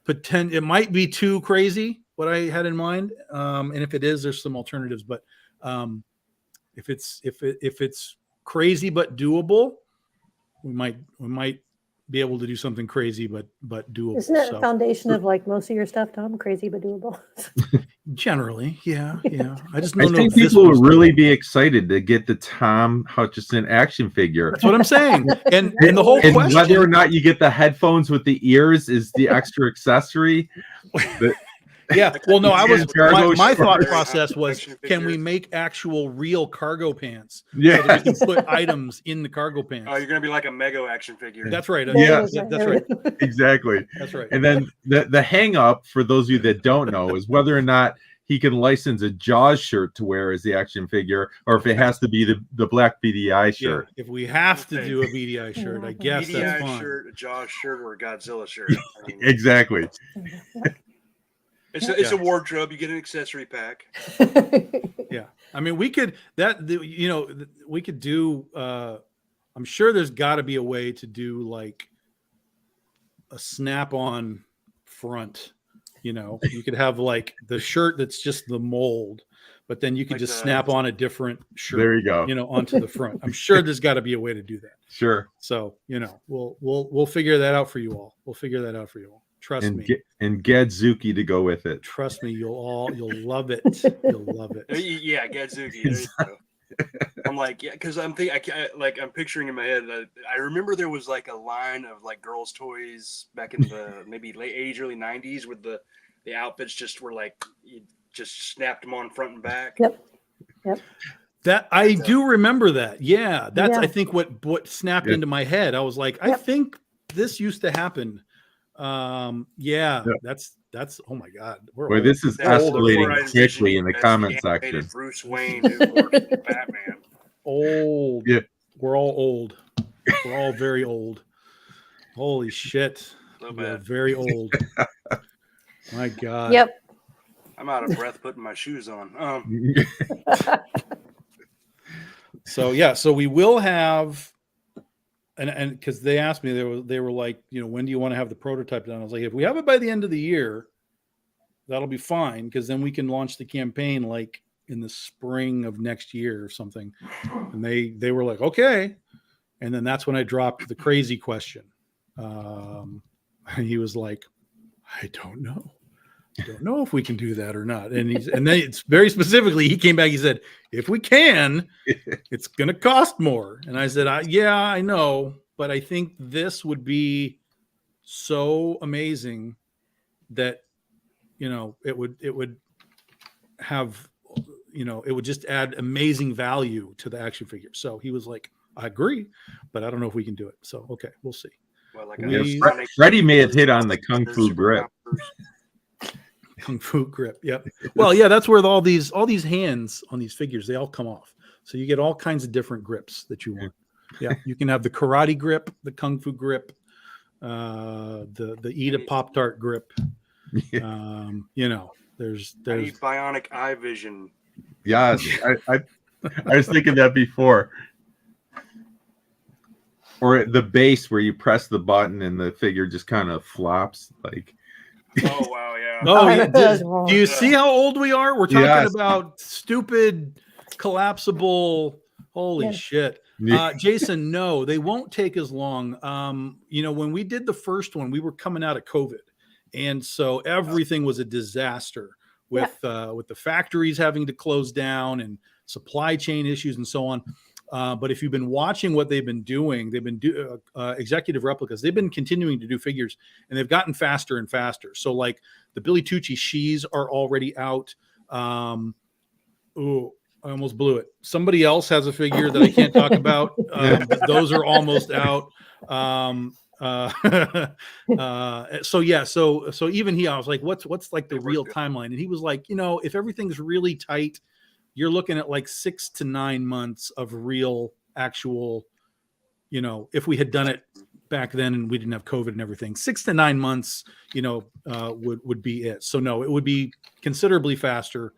potential. It might be too crazy what I had in mind. And if it is, there's some alternatives, but if it's crazy, but doable, we might be able to do something crazy, but doable. Isn't that the foundation of like most of your stuff, Tom? Crazy, but doable. Generally. Yeah. I just I don't know think if this people was would really be excited to get the Tom Hutchison action figure. That's what I'm saying. And the whole and question, whether or not you get the headphones with the ears is the extra accessory. yeah. Well, no, my thought shorts. process was, Action can we figure. make actual real cargo pants? Yeah. So that we can put items in the cargo pants. Oh, you're gonna be like a Mego action figure. That's right. Yeah. That's right. Exactly. That's right. And then the hang up for those of you that don't know is whether or not he can license a Jaws shirt to wear as the action figure, or if it has to be the black BDI shirt. Yeah, if we have to do a BDI shirt, I guess that's BDI fine. shirt, a Jaws shirt, or a Godzilla shirt. I mean, Exactly. it's a wardrobe. You get an accessory pack. Yeah, I mean, we could we could do. I'm sure there's got to be a way to do like a snap-on front. You could have like the shirt that's just the mold, but then you could Like just snap on a different shirt. There you go. Onto the front. I'm sure there's got to be a way to do that. Sure. So we'll figure that out for you all. Trust me. And Gadzuki to go with it. Trust me, you'll love it. You'll love it. Yeah, Gadzuki. There you go. I'm like, yeah, because I'm picturing in my head. I remember there was like a line of like girls' toys back in the maybe late 80s, early 90s, with the outfits just were like you just snapped them on front and back. Yep. That I do remember that. Yeah, that's Yeah. I think what snapped into my head. I was like, I think this used to happen. That's oh my god. Boy, this is That's the escalating polarization quickly in the as comment animated section. Bruce Wayne, or Batman. Old. Yeah. We're all old. We're all very old. Holy shit. So We're bad. very old. My god. Yep. I'm out of breath putting my shoes on. So we will have, and because they asked me, they were like, when do you want to have the prototype done? I was like, if we have it by the end of the year, that'll be fine, because then we can launch the campaign like in the spring of next year or something. And they were like, okay. And then that's when I dropped the crazy question. And he was like, I don't know. I don't know if we can do that or not. And then it's very specifically, he came back, he said, if we can, it's going to cost more. And I said, yeah, I know, but I think this would be so amazing that it would have, it would just add amazing value to the action figure. So he was like, I agree, but I don't know if we can do it. So, okay, we'll see. Well, like Freddie may have hit on the Kung Fu grip. Kung Fu grip. Yep. Well, yeah, that's where all these hands on these figures, they all come off. So you get all kinds of different grips that you want. Yeah. You can have the karate grip, the Kung Fu grip, the eat a Pop-Tart grip. There's I need bionic eye vision. Yes. I was thinking that before. Or the base where you press the button and the figure just kind of flops like. Oh wow, yeah. Oh, yeah. Do you see how old we are? We're talking about stupid collapsible. Holy shit. Jason, no, they won't take as long. When we did the first one, we were coming out of COVID. And so everything was a disaster with the factories having to close down and supply chain issues and so on. But if you've been watching what they've been doing, they've been executive replicas. They've been continuing to do figures, and they've gotten faster and faster. So like the Billy Tucci Shees are already out. I almost blew it. Somebody else has a figure that I can't talk about. Those are almost out. So even I was like, what's like the real timeline? And he was like, if everything's really tight, you're looking at like 6 to 9 months of real actual, if we had done it back then and we didn't have COVID and everything, 6 to 9 months, would be it. So no, it would be considerably faster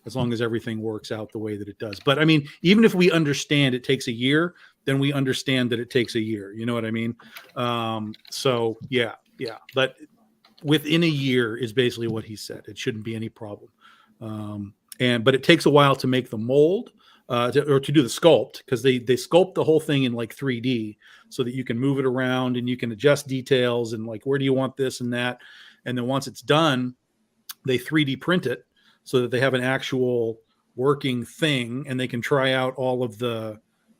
as long as everything works out the way that it does. But I mean, even if we understand it takes a year, then we understand that it takes a year. You know what I mean? So yeah. But within a year is basically what he said. It shouldn't be any problem. But it takes a while to make the mold or to do the sculpt, because they sculpt the whole thing in like 3D so that you can move it around and you can adjust details and like, where do you want this and that? And then once it's done, they 3D print it so that they have an actual working thing, and they can try out all of the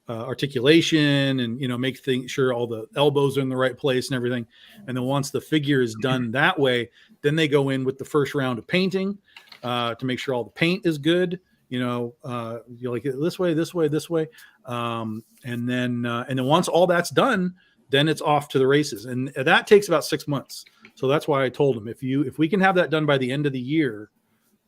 articulation and, make sure all the elbows are in the right place and everything. And then once the figure is done that way, then they go in with the first round of painting to make sure all the paint is good. You're like this way. And then once all that's done, then it's off to the races. And that takes about 6 months. So that's why I told him, if we can have that done by the end of the year,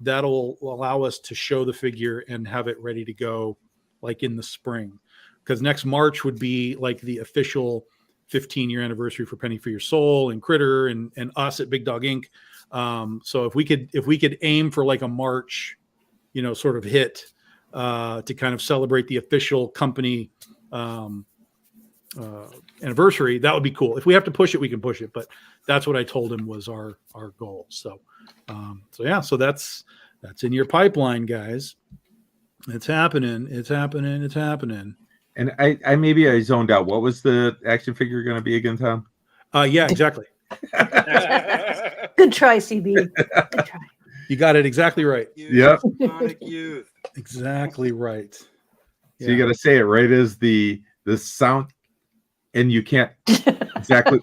that'll allow us to show the figure and have it ready to go like in the spring. Because next March would be like the official 15-year anniversary for Penny for Your Soul and Critter and us at Big Dog Inc. So if we could aim for like a March, sort of hit to kind of celebrate the official company anniversary, that would be cool. If we have to push it, we can push it. But that's what I told him was our goal. So that's in your pipeline, guys. It's happening. And I maybe I zoned out. What was the action figure going to be again, Tom? Yeah, exactly. Good try, CB. Good try. You got it exactly right. Yep. Youth. Exactly right. So you got to say it right as the sound, and you can't exactly.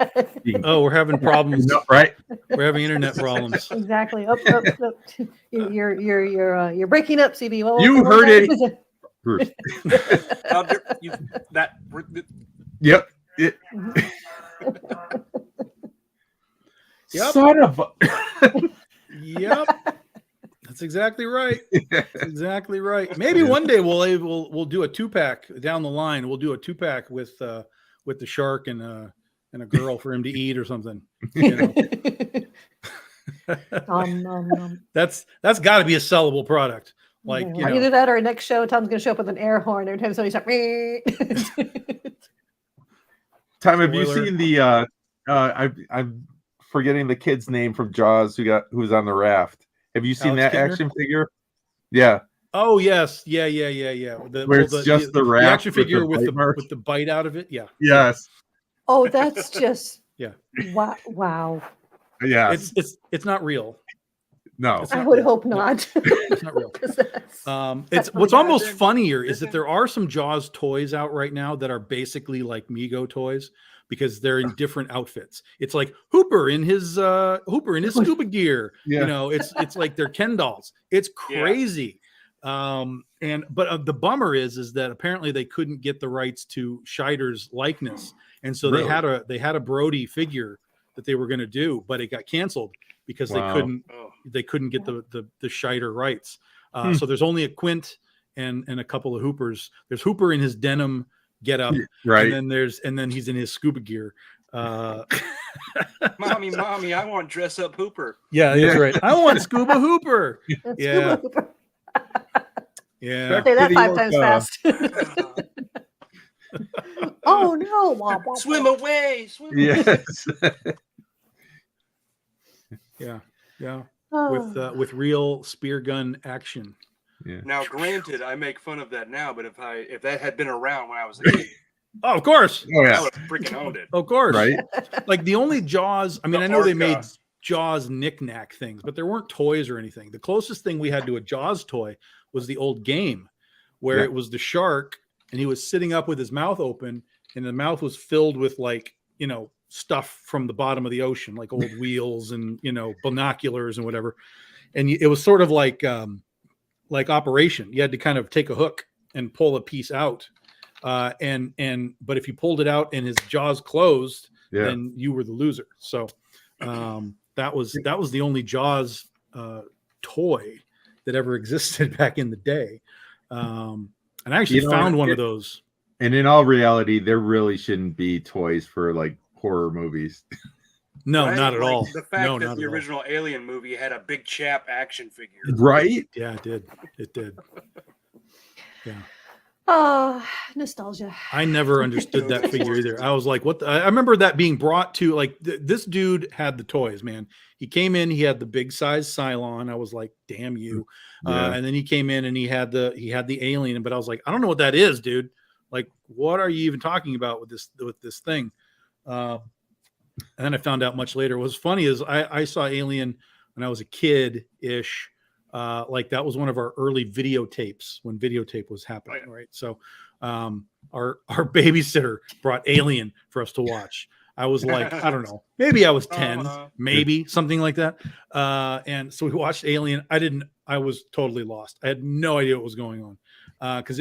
Oh, we're having problems. No, right? We're having internet problems. Exactly. Up. You're breaking up, CB. You heard it. Bruce. Yep. Yep. Son of a... Yep. That's exactly right. Exactly right. Maybe one day we'll do a 2-pack down the line. We'll do a 2-pack with the shark and a girl for him to eat or something. That's got to be a sellable product. Like either that or next show, Tom's going to show up with an air horn every time somebody starts. Tom, have you seen the? I'm forgetting the kid's name from Jaws who's on the raft. Have you seen that action figure? Yeah. Oh yes, yeah. Where it's just the raft, the action figure with the bite out of it. Yeah. Yes. Oh, that's just yeah. Wow. Yeah. It's not real. No, I would hope not. It's not real. It's what's almost funnier is that there are some Jaws toys out right now that are basically like Mego toys, because they're in different outfits. It's like Hooper in his scuba gear. Yeah. You know, it's like they're Ken dolls. It's crazy. But the bummer is that apparently they couldn't get the rights to Scheider's likeness, and so they had a Brody figure that they were going to do, but it got canceled because they couldn't get the Scheider rights. So there's only a Quint and a couple of Hoopers. There's Hooper in his denim get-up, right? And then he's in his scuba gear. Mommy, I want dress up Hooper. Yeah, that's right. I want Scuba Hooper. Yeah. Scuba Hooper. Yeah. Say that 5 times fast. Oh no! Womp, womp, Swim away! Swim away. Yes. Yeah. Oh. With real spear gun action. Yeah. Now, granted, I make fun of that now, but if that had been around when I was a kid, Oh, of course. Oh I yeah. would have freaking owned it. Of course. Right. Like the only Jaws. I mean, The I know they art made guys. Jaws knick-knack things, but there weren't toys or anything. The closest thing we had to a Jaws toy was the old game, where it was the shark, and he was sitting up with his mouth open, and the mouth was filled with stuff from the bottom of the ocean, like old wheels and binoculars and whatever. And it was sort of like Operation. You had to kind of take a hook and pull a piece out, but if you pulled it out and his jaws closed, then you were the loser. So that was the only Jaws toy that ever existed back in the day. And I actually found one of those. And in all reality, there really shouldn't be toys for like horror movies. No, Right? not at Like, all. The fact No, that not the at all. original Alien movie had a big chap action figure. Right? Yeah, it did. It did. Yeah. Oh, nostalgia. I never understood that figure either. I was like, what? I remember that being brought to this dude had the toys, man. He came in, he had the big size Cylon. I was like, damn you. Yeah. And then he came in and he had the alien, but I was like, I don't know what that is, dude. Like, what are you even talking about with this thing? And then I found out much later. What's funny is I saw Alien when I was a kid-ish. Like that was one of our early videotapes when videotape was happening, right? So our babysitter brought Alien for us to watch. I was like, I don't know, maybe I was 10, maybe something like that. And so we watched Alien. I was totally lost. I had no idea what was going on because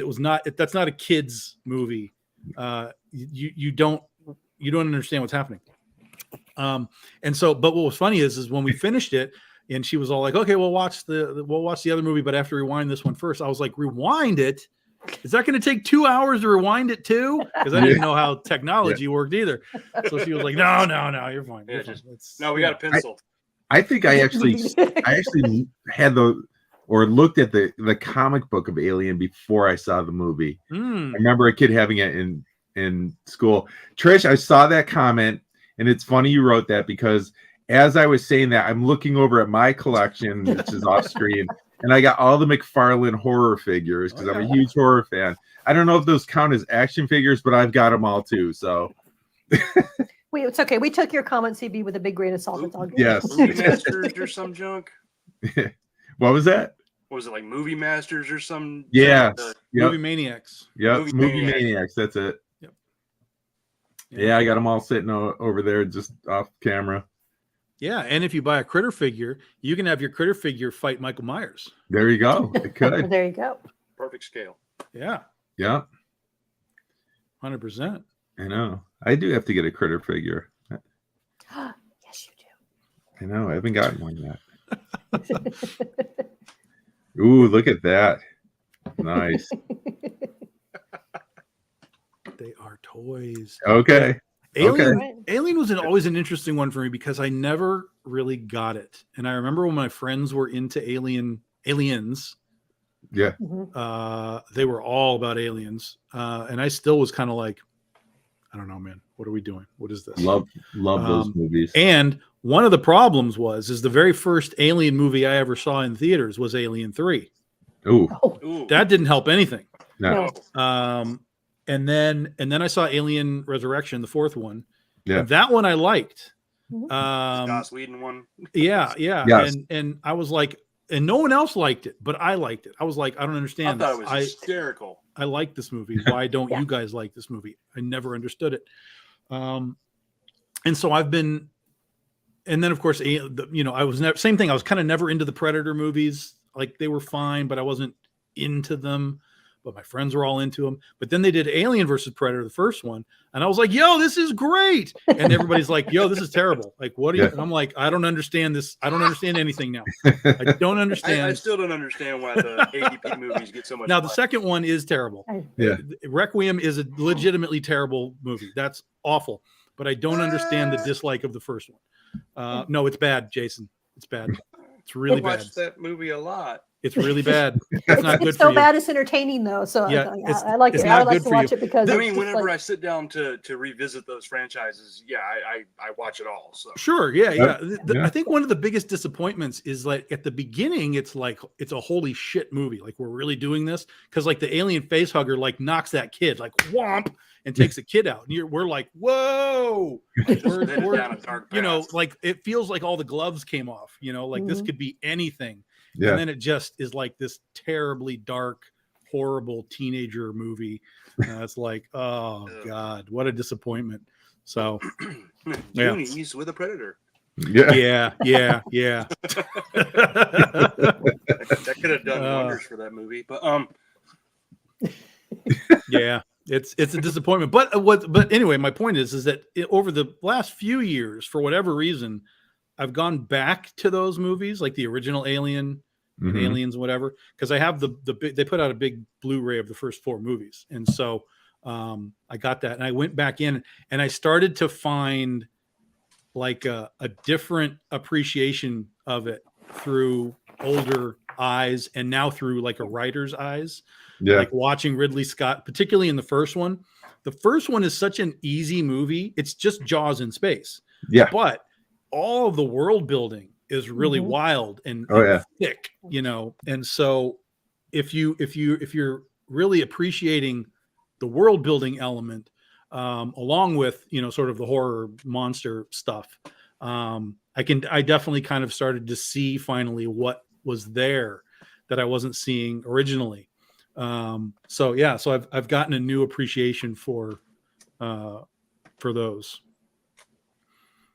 that's not a kid's movie. You don't understand what's happening. And so, but what was funny is when we finished it, and she was all like, "Okay, we'll watch the other movie, but I have to rewind this one first." I was like, "Rewind it? Is that going to take 2 hours to rewind it too?" Because I didn't know how technology worked either. So she was like, "No, you're fine. You're fine. No, we got a pencil." I think I actually had looked at the comic book of Alien before I saw the movie. I remember a kid having it in school. Trish, I saw that comment, and it's funny you wrote that because as I was saying that, I'm looking over at my collection, which is off screen, and I got all the McFarlane horror figures because I'm a huge horror fan. I don't know if those count as action figures, but I've got them all too. So It's okay. We took your comment, CB, with a big grain of salt. It's all good. yes. Movie Masters or some junk. What was that? What was it, like Movie Masters or some? Yeah. Movie Maniacs. Yep. Movie Maniacs. That's it. Yep. Yeah, I got them all sitting over there just off camera. Yeah, and if you buy a Critter figure, you can have your Critter figure fight Michael Myers. There you go. It could. There you go. Perfect scale. Yeah, Yeah. 100%. I know. I do have to get a Critter figure. Yes, you do. I know. I haven't gotten one yet. Ooh, look at that. Nice. They are toys. Okay. Alien was always an interesting one for me because I never really got it. And I remember when my friends were into aliens. Yeah. They were all about aliens. And I still was kind of like, I don't know, man. What are we doing? What is this? Love those movies. And one of the problems is the very first Alien movie I ever saw in theaters was Alien 3. Ooh. Ooh. That didn't help anything. No. And then I saw Alien Resurrection, the fourth one. Yeah. And that one I liked. Joss Whedon one. Yeah. Yes. And I was like, and no one else liked it, but I liked it. I was like, I don't understand. I thought it was hysterical. I like this movie. Why don't you guys like this movie? I never understood it. And so I've been, and then of course, I was never, same thing. I was kind of never into the Predator movies. Like they were fine, but I wasn't into them. But my friends were all into them. But then they did Alien versus Predator, the first one, and I was like, "Yo, this is great!" And everybody's like, "Yo, this is terrible." Like, what are you? And I'm like, "I don't understand this. I don't understand anything now. I don't understand." I still don't understand why the AVP movies get so much. Now the second one is terrible. Yeah, Requiem is a legitimately terrible movie. That's awful. But I don't understand the dislike of the first one. No, it's bad, Jason. It's bad. It's really bad. I watched that movie a lot. It's really bad. It's not good It's for so you. bad it's entertaining though. So Yeah, I like it's it. not I would like good to for watch you. it because I it's mean, just whenever like, I sit down to revisit those franchises, yeah, I watch it all. So Sure, yeah. Yeah. I think one of the biggest disappointments is like at the beginning, it's like it's a holy shit movie. Like we're really doing this because like the alien face hugger like knocks that kid like whomp and takes the kid out, and we're like, whoa, we're down a dark path. like it feels like all the gloves came off. Like this could be anything. yeah. And then it just is like this terribly dark, horrible teenager movie. It's like, oh God, what a disappointment. So yeah. Goonies with a Predator. Yeah. Yeah. That could have done wonders for that movie. But Yeah, it's a disappointment. But anyway, my point is that over the last few years, for whatever reason, I've gone back to those movies, like the original Alien and Mhm. Aliens, whatever, because I have they put out a big Blu-ray of the first 4 movies, and so I got that, and I went back in, and I started to find like a different appreciation of it through older eyes, and now through like a writer's eyes. Yeah. Like watching Ridley Scott, particularly in the first one. The first one is such an easy movie. It's just Jaws in space. Yeah. But all of the world building is really wild and thick, And so if you're really appreciating the world building element, along with, sort of the horror monster stuff, I definitely kind of started to see finally what was there that I wasn't seeing originally. So I've gotten a new appreciation for those.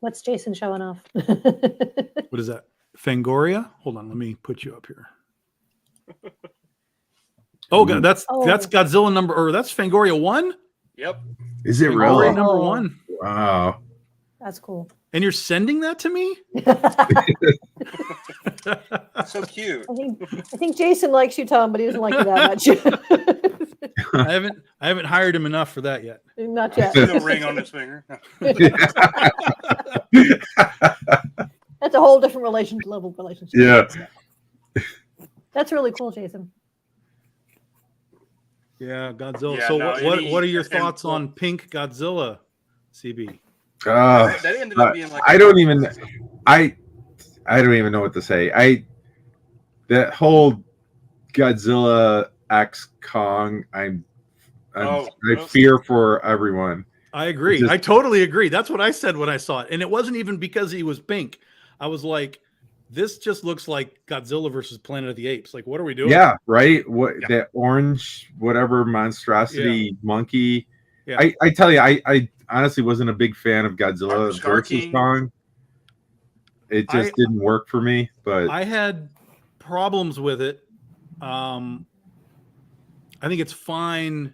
what's Jason showing off? What is that? Fangoria? Hold on, let me put you up here. Oh God, that's Godzilla that's Fangoria 1? Yep. Is it Fangoria really? number 1. Wow. That's cool. And you're sending that to me? So cute. I think Jason likes you, Tom, but he doesn't like you that much. I haven't hired him enough for that yet. Not yet. No ring on his finger. That's a whole different relationship. Yeah. That's really cool, Jason. Yeah, Godzilla. Yeah, So no, what are your thoughts on Pink Godzilla, CB? That ended up being like I don't even know what to say. That whole Godzilla X Kong, I fear for everyone. I agree. I totally agree. That's what I said when I saw it. And it wasn't even because he was pink. I was like, this just looks like Godzilla versus Planet of the Apes. Like, what are we doing? Yeah, right. That orange, whatever monstrosity monkey. Yeah. I tell you, I honestly wasn't a big fan of Godzilla versus Kong. It just didn't work for me. But I had problems with it. I think it's fine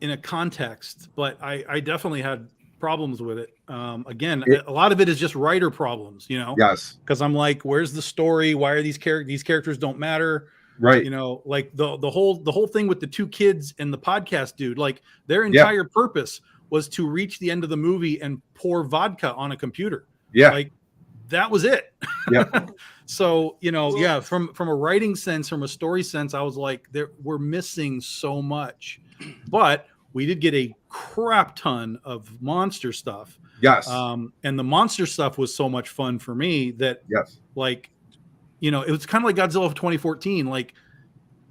in a context, but I definitely had problems with it. Again, a lot of it is just writer problems, Yes. Because I'm like, where's the story? Why are these characters don't matter? Right. Like the whole thing with the 2 kids and the podcast dude, like their entire purpose was to reach the end of the movie and pour vodka on a computer. Yeah. Like that was it. Yeah. So, from a writing sense, from a story sense, I was like, we're missing so much. But we did get a crap ton of monster stuff. Yes. And the monster stuff was so much fun for me that like, it was kind of like Godzilla of 2014. Like,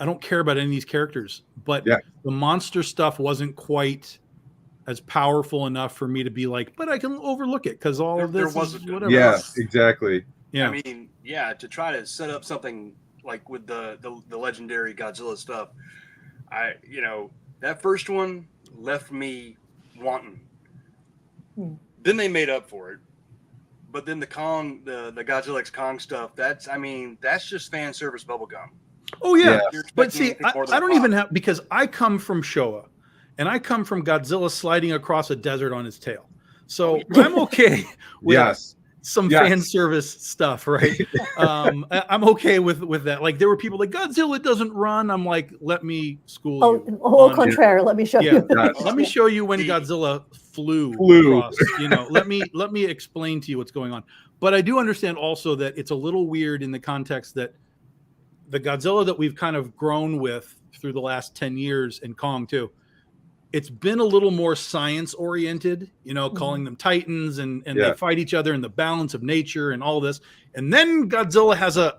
I don't care about any of these characters, but the monster stuff wasn't quite as powerful enough for me to be like, but I can overlook it because all of this is whatever. Yeah, exactly. Yeah. I mean, to try to set up something like with the legendary Godzilla stuff, that first one left me wanting. Then they made up for it. But then the Godzilla X Kong stuff, that's just fan service bubblegum. Oh yeah. But see, anything more than I a don't pop. even have, because I come from Showa and I come from Godzilla sliding across a desert on his tail. So I'm okay with some fan service stuff, right? I'm okay with that. Like there were people like, Godzilla doesn't run. I'm like, let me school you. Au contraire, let me show you. Let me show you when Godzilla flew across. Let me explain to you what's going on. But I do understand also that it's a little weird in the context that the Godzilla that we've kind of grown with through the last 10 years, and Kong too, it's been a little more science oriented, calling them titans and they fight each other in the balance of nature and all this. And then Godzilla has a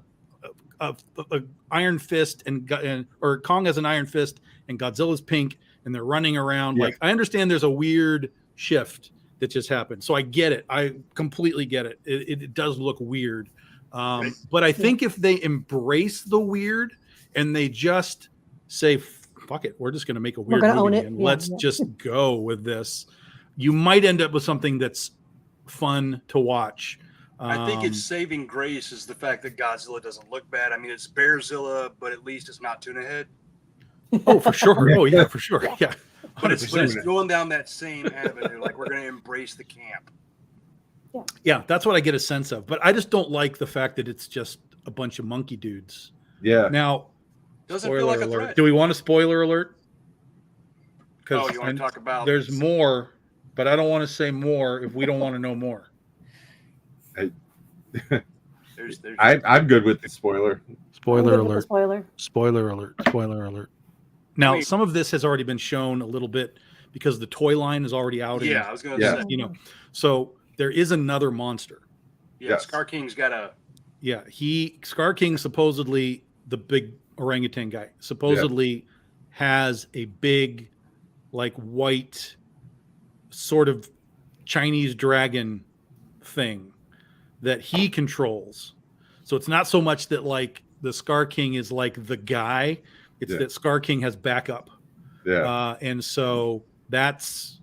iron fist or Kong has an iron fist and Godzilla's pink and they're running around. Like, I understand there's a weird shift that just happened. So I get it. I completely get it. It does look weird. But I think if they embrace the weird and they just say, fuck it, we're just going to make a weird movie and let's just go with this, you might end up with something that's fun to watch. I think its saving grace is the fact that Godzilla doesn't look bad. I mean, it's Bearzilla, but at least it's not Tuna Head. Oh, for sure. Oh, yeah, for sure. Yeah. But it's going down that same avenue. Like, we're going to embrace the camp. Yeah, that's what I get a sense of. But I just don't like the fact that it's just a bunch of monkey dudes. Yeah. Now, doesn't feel like a threat. Do we want a spoiler alert? Because you want to talk about? There's more, but I don't want to say more if we don't want to know more. I'm good with the spoiler. Spoiler alert. Spoiler alert. Now, some of this has already been shown a little bit because the toy line is already out. I was going to say. So there is another monster. Yeah, Scar King's got a. Yeah, Scar King, supposedly the big orangutan guy, supposedly has a big, like, white sort of Chinese dragon thing that he controls. So it's not so much that like the Scar King is like the guy, it's that Scar King has backup. And so that's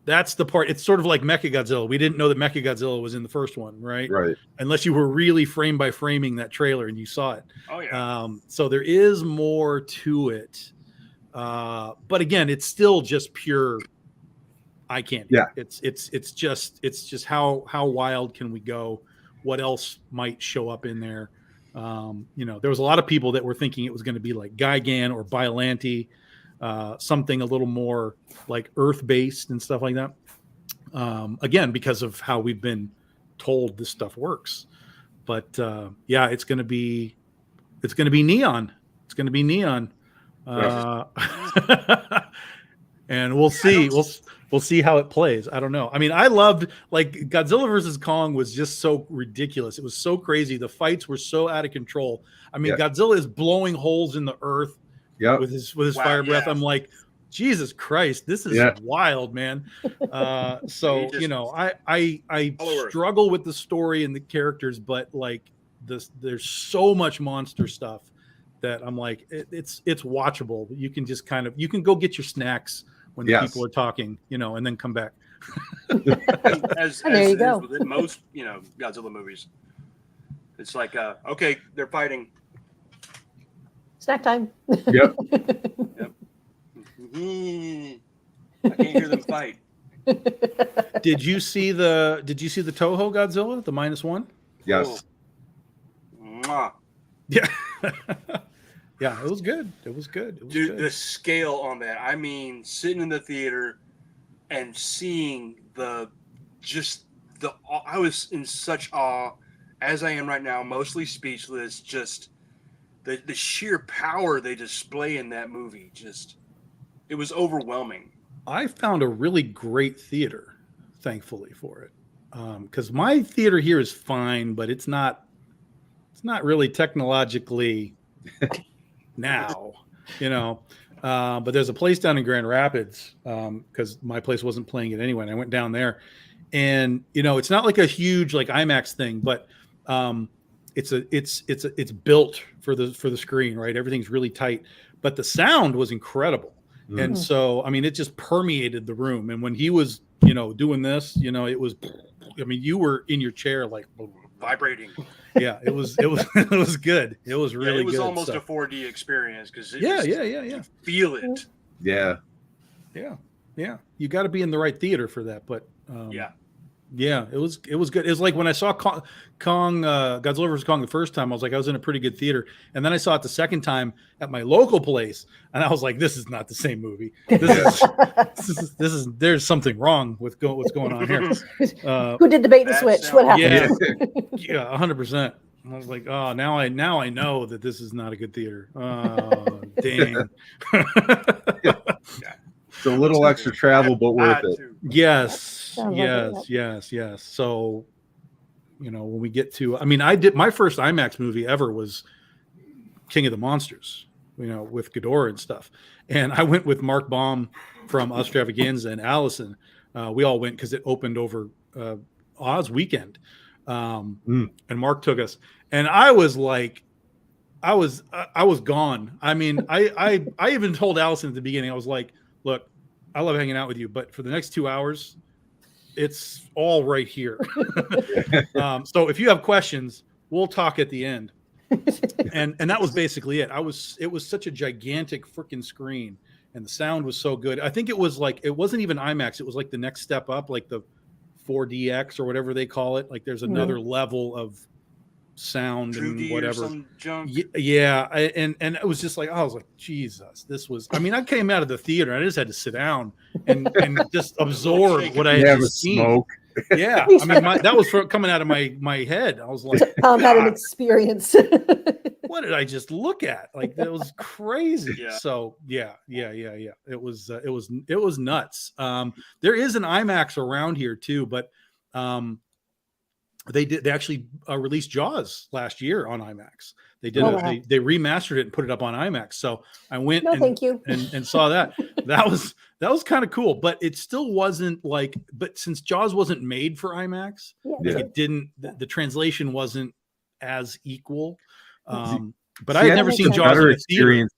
the part. It's sort of like Mechagodzilla. We didn't know that Mechagodzilla was in the first one, right? Right. Unless you were really frame by framing that trailer and you saw it. Oh yeah. So there is more to it. But again, it's still just pure eye candy. Yeah. It's just how wild can we go? What else might show up in there? There was a lot of people that were thinking it was going to be like Gigan or Biollante, something a little more like Earth-based and stuff like that. Again, because of how we've been told this stuff works. But it's going to be neon. It's going to be neon. And we'll see. We'll see how it plays. I don't know. I mean, I loved, like, Godzilla versus Kong was just so ridiculous. It was so crazy. The fights were so out of control. I mean, Godzilla is blowing holes in the earth with his fire breath. I'm like, Jesus Christ, this is wild, man. I struggle with the story and the characters, but like there's so much monster stuff that I'm like, it's watchable. You can just you can go get your snacks when the people are talking, and then come back. as there you go. With most, Godzilla movies, it's like, okay, they're fighting. Snack time. Yep. I can't hear them fight. Did you see the Toho Godzilla, the -1? Yes. Mwah. Yeah. Yeah, it was good. It was good. Dude, the scale on that. I mean, sitting in the theater and seeing I was in such awe, as I am right now, mostly speechless, just the sheer power they display in that movie. It was overwhelming. I found a really great theater, thankfully, for it. Because my theater here is fine, but it's not really technologically now, but there's a place down in Grand Rapids, because my place wasn't playing it anyway, and I went down there, and it's not like a huge like IMAX thing, but it's built for the screen, right? Everything's really tight, but the sound was incredible. And so, I mean, it just permeated the room. And when he was, you know, doing this, you know, it was, I mean, you were in your chair like vibrating. Yeah, it was it was good. It was really good. It was good, almost so. a 4D experience because Yeah. you feel it. Yeah. You got to be in the right theater for that. But yeah, it was good. It was like when I saw Kong Godzilla vs Kong the first time, I was like, I was in a pretty good theater, and then I saw it the second time at my local place, and I was like, this is not the same movie. This is there's something wrong with what's going on here. Who did the bait and switch? What happened? Yeah, 100%. I was like, oh, now I know that this is not a good theater. Oh, dang. It's a little extra travel, but worth it. Yes. So, you know, when we get to, I mean, I did my first IMAX movie ever was King of the Monsters, you know, with Ghidorah and stuff. And I went with Mark Baum from Ostravaganza and Allison. We all went because it opened over Oz weekend. And Mark took us. And I was like, I was gone. I mean, I even told Allison at the beginning, I was like, look, I love hanging out with you, but for the next 2 hours, it's all right here. So if you have questions, we'll talk at the end. And that was basically it. It was such a gigantic freaking screen, and the sound was so good. I think it was like, it wasn't even IMAX. It was like the next step up, like the 4DX or whatever they call it. Like there's another level of sound and whatever. Or some junk. Yeah. And it was just like, I was like, Jesus, this was, I mean, I came out of the theater and I just had to sit down and just absorb what I had just seen. Smoke. Yeah. I mean, that was coming out of my head. I was like, Tom had an experience. What did I just look at? Like, that was crazy. Yeah. So yeah. It was nuts. There is an IMAX around here too, but they actually released Jaws last year on IMAX. They did they remastered it and put it up on IMAX. So I went and saw that. That was kind of cool, but it still wasn't like, but since Jaws wasn't made for IMAX, it didn't, the translation wasn't as equal. But I had never seen Jaws in a theater.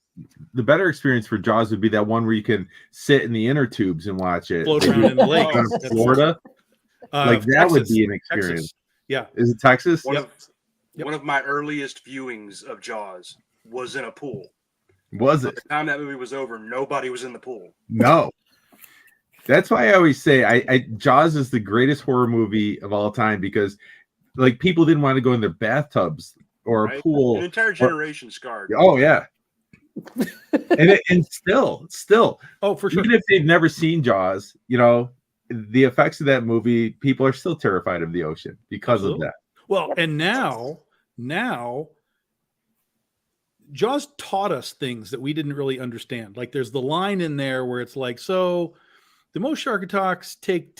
The better experience for Jaws would be that one where you can sit in the inner tubes and watch it. Float around in the lake. Florida. Like that Texas, would be an experience. Texas. Yeah. Is it Texas? One of my earliest viewings of Jaws was in a pool. Was it? By the time that movie was over, nobody was in the pool. No. That's why I always say Jaws is the greatest horror movie of all time, because like people didn't want to go in their bathtubs or a pool. An entire generation scarred. Oh yeah. and still. Oh, for sure. Even if they've never seen Jaws, you know, the effects of that movie, people are still terrified of the ocean because of that. Well, and now Jaws taught us things that we didn't really understand. Like there's the line in there where it's like, so the most shark attacks take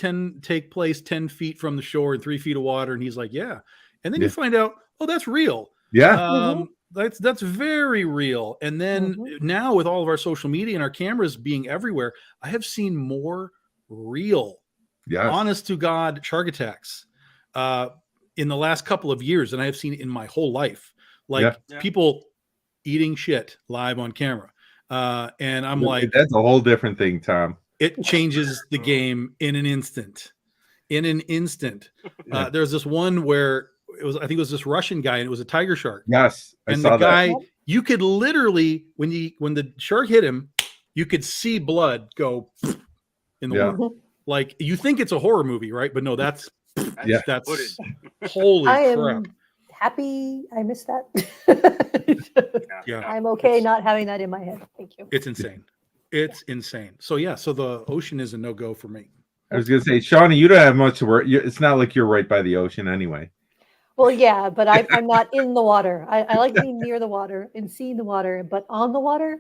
place 10 feet from the shore and 3 feet of water. And he's like, yeah. And then you find out, oh, that's real. Yeah. That's very real. And then now with all of our social media and our cameras being everywhere, I have seen more real, honest to God shark attacks in the last couple of years than I have seen in my whole life. Like people eating shit live on camera. And I'm like, that's a whole different thing, Tom. It changes the game in an instant. There's this one where I think it was this Russian guy, and it was a tiger shark. Yes. And the guy, you could literally, when the shark hit him, you could see blood go in the water. Like you think it's a horror movie, right? But no, that's holy I crap. am happy I missed that. I'm okay not having that in my head. Thank you. It's insane. It's insane. So so the ocean is a no-go for me. I was gonna say, Shawnee, you don't have much to work. It's not like you're right by the ocean anyway. Well, yeah, but I'm not in the water. I like being near the water and seeing the water, but on the water,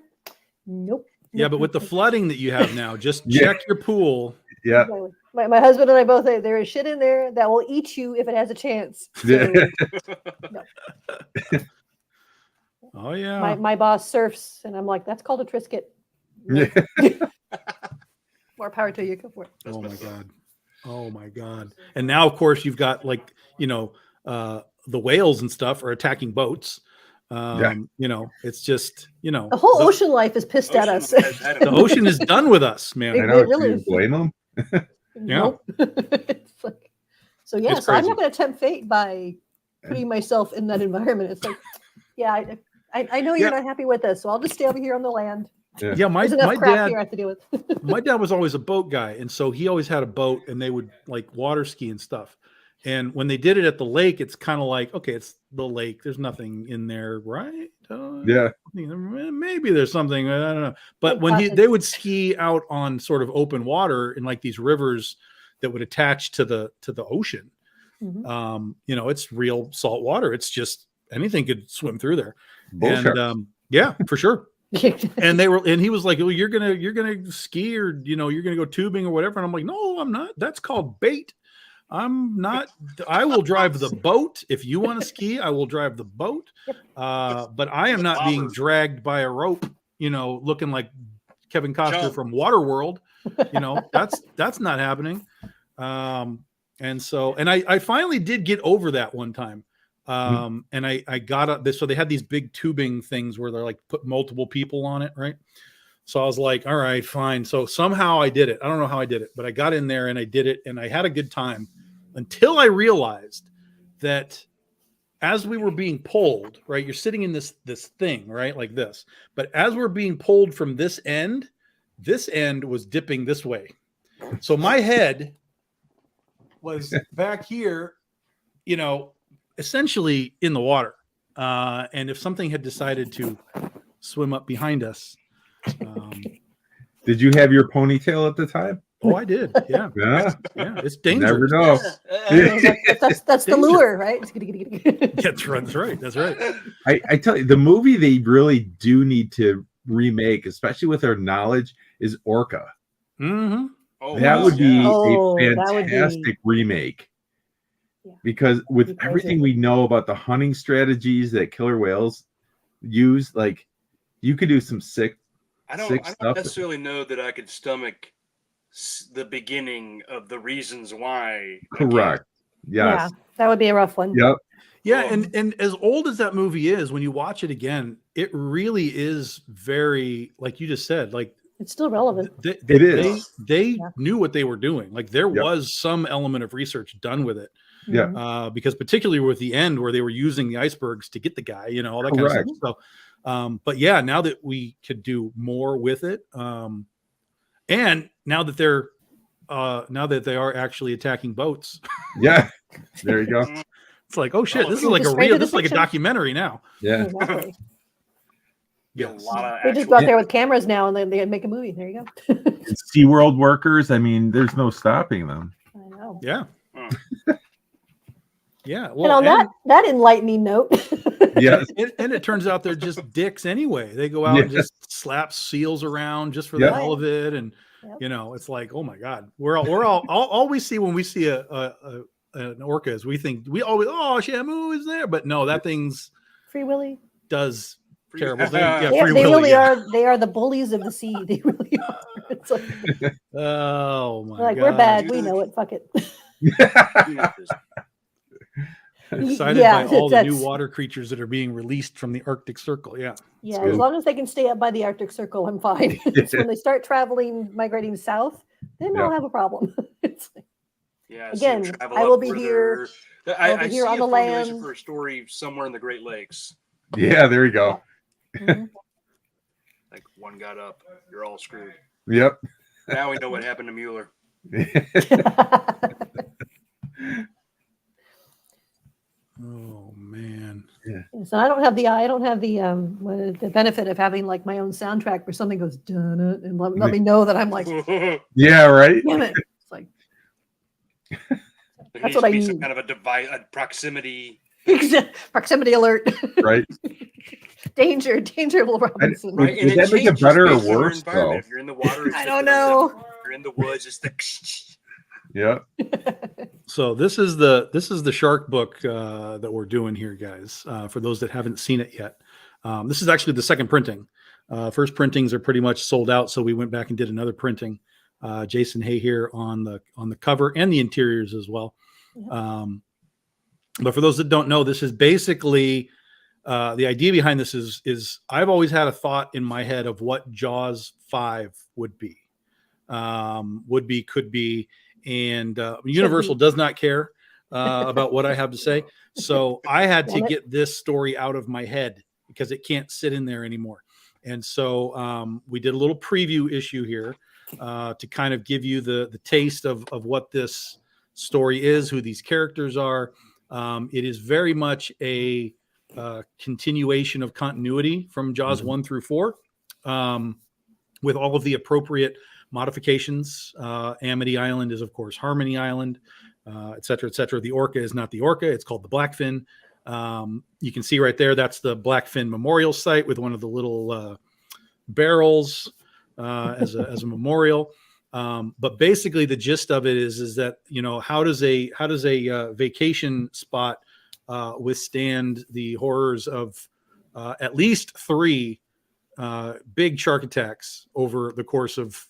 nope. Yeah, but with the flooding that you have now, just check your pool. Yeah. My husband and I both say there is shit in there that will eat you if it has a chance. So, no. Oh yeah. My boss surfs, and I'm like, that's called a Trisket. More power to you. Go for it. Oh my God. And now, of course, you've got like, the whales and stuff are attacking boats. You know, it's just, you know, The whole ocean life is pissed at us. the ocean is done with us, man. I know. really Do you is. blame them? Nope. It's like, so yeah, It's so I'm crazy. not going to tempt fate by putting myself in that environment. It's like, yeah, I know you're Yeah. not happy with this, so I'll just stay over here on the land. Yeah, my There's enough crap dad, here I have to deal with. my dad was always a boat guy, and so he always had a boat, and they would like water ski and stuff. And when they did it at the lake, it's kind of like, okay, it's the lake. There's nothing in there, right? Yeah. Maybe there's something. I don't know. But Like when placid. they would ski out on sort of open water in like these rivers that would attach to the ocean, Mhm. you know, it's real salt water. It's just anything could swim through there. Bullshit. And yeah, for sure. And he was like, "Oh, you're gonna ski, or you know, you're gonna go tubing or whatever." And I'm like, "No, I'm not. That's called bait. I'm not. I will drive the boat. If you want to ski, I will drive the boat. But I am not being dragged by a rope, you know, looking like Kevin Costner from Waterworld. You know, that's not happening." And so, and I finally did get over that one time. And I got up this, so they had these big tubing things where they're like put multiple people on it, right? So I was like, all right, fine. So somehow I did it. I don't know how I did it, but I got in there and I did it, and I had a good time until I realized that as we were being pulled, right? You're sitting in this thing, right? Like this. But as we're being pulled from this end was dipping this way. So my head was back here, you know, essentially in the water. And if something had decided to swim up behind us. Did you have your ponytail at the time? Oh, I did. Yeah. Yeah. Yeah. It's Never dangerous. know. That's the lure, right? That's right. That's right. I tell you, the movie they really do need to remake, especially with our knowledge, is Orca. Mm-hmm. Oh, That would be a that would be- fantastic remake. Yeah. Because with Be crazy. everything we know about the hunting strategies that killer whales use, like you could do some sick I sick don't stuff. necessarily know that I could stomach the beginning of the reasons why. Correct. Yeah, Yes. that would be a rough one. Yep. Yeah, and as old as that movie is, when you watch it again, it really is very, like you just said, like It's still relevant. It is. They knew what they were doing. Like there Yep. was some element of research done with it. Yeah. Because particularly with the end where they were using the icebergs to get the guy, you know, all that kind of Correct. stuff. So, but yeah, now that we could do more with it, and now that they are actually attacking boats, Yeah. There you go. it's like, oh shit, this is It's like a straight real, to this is like a fiction. documentary now. Yeah. Exactly. Yeah, a lot of They just actual- go out there with cameras now and then they make a movie. There you go. SeaWorld workers, I mean, there's no stopping them. I know. Yeah. Mm. Yeah. And Well, on that enlightening note, Yes. and it turns out they're just dicks anyway. They go out and Yeah. just slap seals around just for Yeah. the hell of it, and Yep. you know, it's like, oh my god, we're all we see when we see an orca is we think we always, oh, Shamu is there, but no, that thing's Free Willy. does terrible things. Yeah, They, Free they Willy, really yeah. are. They are the bullies of the sea. They really are. It's like, Oh my like god, we're bad. We know it. Fuck it. excited Yeah, by all the new that's- water creatures that are being released from the Arctic Circle. Yeah. Yeah, good. as long as they can stay up by the Arctic Circle, I'm fine. It's when they start traveling, migrating south, then Yeah. I'll have a problem. It's like, Yeah. Again, travel I will up be further. here- I be see here on a the formulation land. for a story somewhere in the Great Lakes. Yeah. There you go. mhm. Like one got up, you're all screwed. Yep. Now we know what happened to Mueller. Oh man. So I don't have the benefit of having like my own soundtrack where something goes dun and let me know that I'm like, Yeah. Right. damn it. It's like There That's needs what to I be some need. kind of a proximity. proximity alert. Right. danger, Will Robinson. Would- Right? And that make it changes better or based on your worse, environment. though? If you're in the water, it's I the don't dun-dun. know. If you're in the woods, it's the. Yeah. So this is the shark book that we're doing here, guys. For those that haven't seen it yet, this is actually the second printing. First printings are pretty much sold out, so we went back and did another printing. Jason Hehir on the cover and the interiors as well. Yeah. But for those that don't know, this is basically the idea behind this is I've always had a thought in my head of what Jaws 5 would be, could be, and Universal does not care about what I have to say. So I had to get this story out of my head because it can't sit in there anymore. And so we did a little preview issue here to kind of give you the taste of what this story is, who these characters are. It is very much a continuation of continuity from Jaws 1 through 4, with all of the appropriate modifications. Amity Island is, of course, Harmony Island, et cetera, et cetera. The orca is not the orca. It's called the Blackfin. You can see right there, that's the Blackfin Memorial Site with one of the little barrels as a memorial. But basically the gist of it is that, how does a vacation spot withstand the horrors of at least 3 big shark attacks over the course of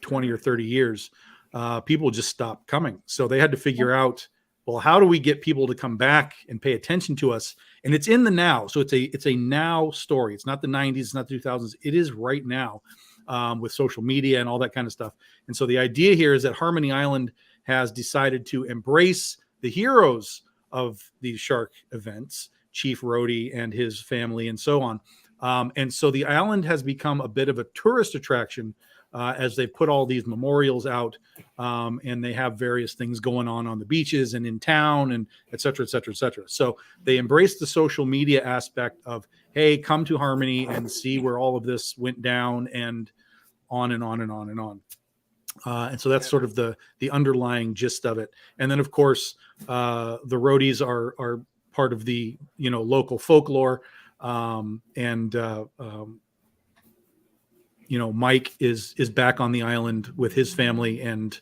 20 or 30 years? People just stopped coming, so they had to figure out, well, how do we get people to come back and pay attention to us? And it's in the now, so it's a now story. It's not the 90s, it's not the 2000s. It is right now, with social media and all that kind of stuff. And so the idea here is that Harmony Island has decided to embrace the heroes of these shark events, Chief Rhodey and his family and so on. And so the island has become a bit of a tourist attraction as they put all these memorials out, and they have various things going on the beaches and in town, and et cetera, et cetera, et cetera. So they embrace the social media aspect of, hey, come to Harmony and see where all of this went down, and on and on and on and on. And so that's sort of the underlying gist of it. And then, of course, the Rhodeys are part of the local folklore. Mike is back on the island with his family, and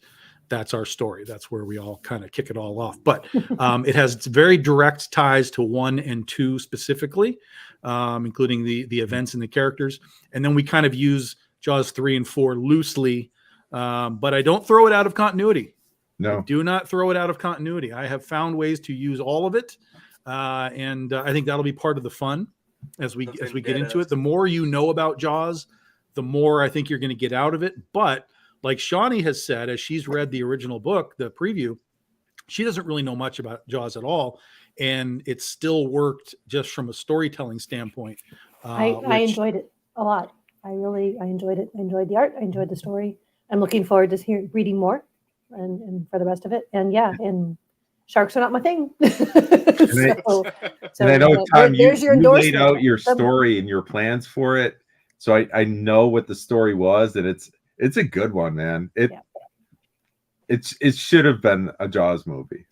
that's our story. That's where we all kind of kick it all off. But it has very direct ties to 1 and 2 specifically, including the events and the characters. And then we kind of use Jaws 3 and 4 loosely, but I don't throw it out of continuity. No, I do not throw it out of continuity. I have found ways to use all of it, and I think that'll be part of the fun as we get into it. The more you know about Jaws, the more I think you're going to get out of it. But like Shawnee has said, as she's read the original book, the preview, she doesn't really know much about Jaws at all, and it still worked just from a storytelling standpoint. I enjoyed it a lot. I enjoyed it. I enjoyed the art. I enjoyed the story. I'm looking forward to reading more and for the rest of it. And and sharks are not my thing. And I know, Tom, you laid out your story and your plans for it. So I know what the story was, and it's a good one, man. It should have been a Jaws movie.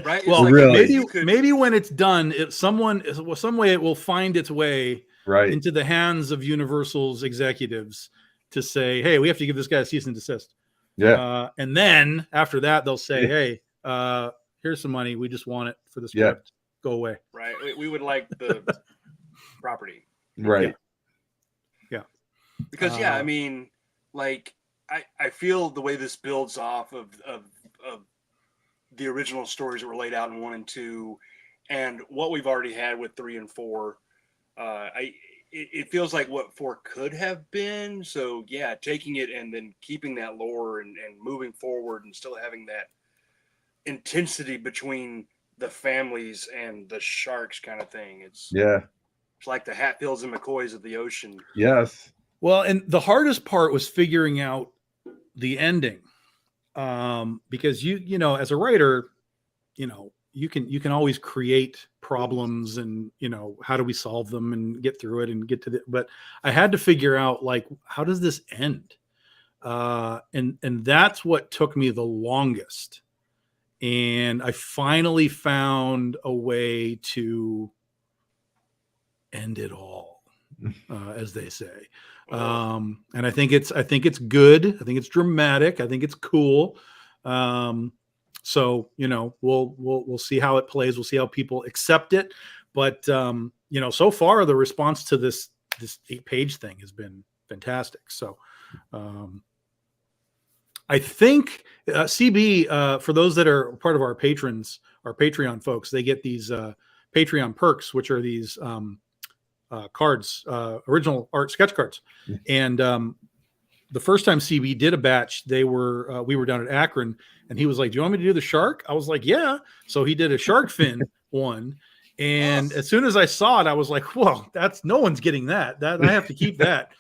Right? Well, really, maybe when it's done, some way it will find its way into the hands of Universal's executives to say, hey, we have to give this guy a cease and desist. Yeah. And then after that, they'll say, hey, here's some money. We just want it for the script. Go away. Right. We would like the property. Right. Yeah. Because I mean, like I feel the way this builds off of the original stories that were laid out in 1 and 2, and what we've already had with 3 and 4. It feels like what 4 could have been. So yeah, taking it and then keeping that lore and moving forward and still having that intensity between the families and the sharks kind of thing. It's like the Hatfields and McCoys of the ocean. Yes. Well, and the hardest part was figuring out the ending, because you know, as a writer, you can always create problems and, how do we solve them and get through it and get to but I had to figure out, like, how does this end? And that's what took me the longest. And I finally found a way to end it all, as they say. And I think it's good. I think it's dramatic. I think it's cool. So, we'll see how it plays. We'll see how people accept it. But, so far the response to this 8-page thing has been fantastic. So, I think CB, for those that are part of our patrons, our Patreon folks, they get these Patreon perks, which are these cards, original art sketch cards. And the first time CB did a batch, we were down at Akron, and he was like, "Do you want me to do the shark?" I was like, "Yeah." So he did a shark fin one. And as soon as I saw it, I was like, "Whoa, no one's getting that. That I have to keep that."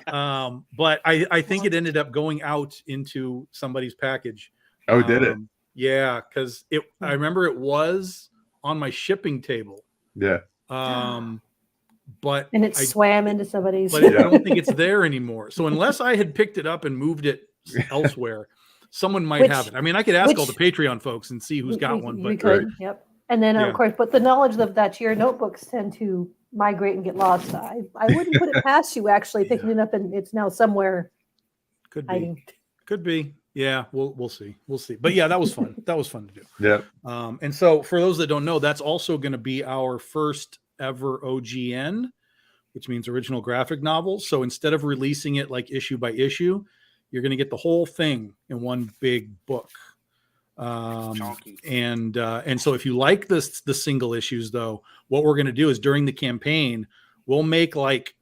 But I think it ended up going out into somebody's package. Oh, did it? Yeah, because I remember it was on my shipping table. Yeah. But and it swam into somebody's. But I don't think it's there anymore. So unless I had picked it up and moved it elsewhere, someone might have it. I mean, I could ask all the Patreon folks and see who's got one. But we could, yep. And then of course, but the knowledge of that your notebooks tend to migrate and get lost. I wouldn't put it past you actually picking it up and it's now somewhere. Could be. hiding. Could be. Yeah, we'll see. We'll see. But yeah, that was fun. That was fun to do. Yeah. And so for those that don't know, that's also going to be our first ever OGN, which means original graphic novel. So instead of releasing it like issue by issue, you're going to get the whole thing in one big book. And so if you like the single issues, though, what we're going to do is during the campaign, we'll make like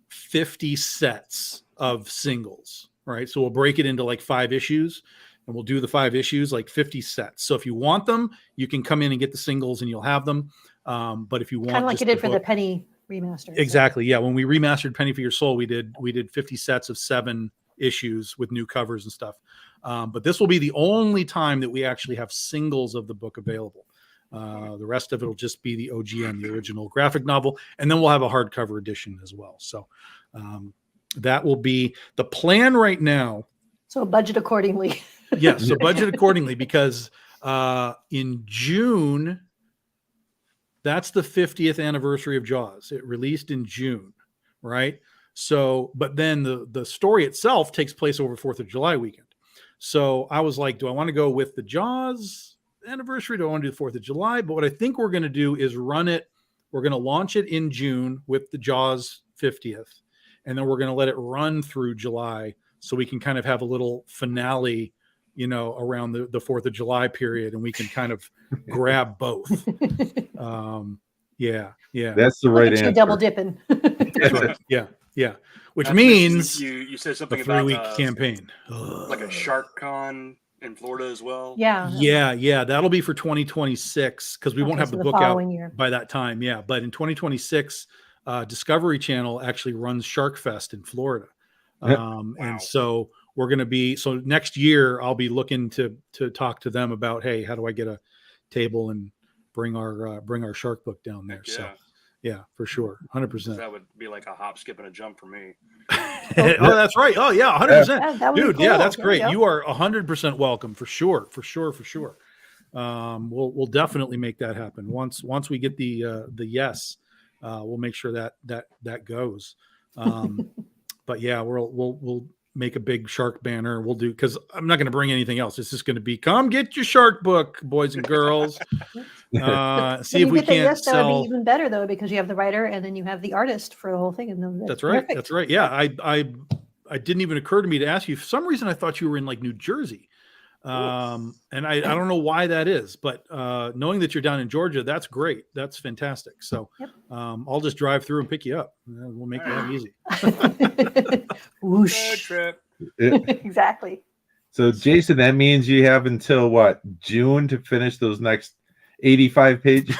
50 sets of singles, right? So we'll break it into like 5 issues, and we'll do the 5 issues, like 50 sets. So if you want them, you can come in and get the singles and you'll have them. But if you want, kind of like you did for the Penny remaster. Exactly. Yeah. When we remastered Penny for Your Soul, we did 50 sets of 7 issues with new covers and stuff. But this will be the only time that we actually have singles of the book available. The rest of it will just be the OGN, the original graphic novel. And then we'll have a hardcover edition as well. So that will be the plan right now. So budget accordingly. Yes. So budget accordingly, because in June, that's the 50th anniversary of Jaws. It released in June, right? So, but then the story itself takes place over 4th of July weekend. So I was like, do I want to go with the Jaws anniversary? Do I want to do the 4th of July? But what I think we're going to do is run it. We're going to launch it in June with the Jaws 50th. And then we're going to let it run through July so we can kind of have a little finale, around the 4th of July period, and we can kind of grab both. Yeah. That's the right answer. Double dipping. That's right. Yeah. Which means you said something a about 3-week campaign, like a Shark Con in Florida as well. Yeah. That'll be for 2026 because we won't have the book out by that time. Yeah, but in 2026, Discovery Channel actually runs Shark Fest in Florida, and so we're going to be. So next year, I'll be looking to talk to them about, hey, how do I get a table and bring our shark book down there? Yeah. So yeah, for sure, 100%. That would be like a hop, skip, and a jump for me. Oh, that's right. Oh yeah, 100%. That Dude, cool. Yeah, that's great. You are 100% welcome for sure. We'll definitely make that happen once we get the yes. We'll make sure that goes. But yeah, we'll make a big shark banner. We'll do, because I'm not going to bring anything else. It's just going to be, come get your shark book, boys and girls. See if we can't sell. That would be even better though, because you have the writer and then you have the artist for the whole thing. And that's right. Perfect. That's right. Yeah, I didn't even occur to me to ask you. For some reason, I thought you were in like New Jersey. And I don't know why that is, but knowing that you're down in Georgia, that's great. That's fantastic. So I'll just drive through and pick you up. We'll make that easy. Whoosh. Trip. Exactly. So Jason, that means you have until what, June to finish those next 85 pages?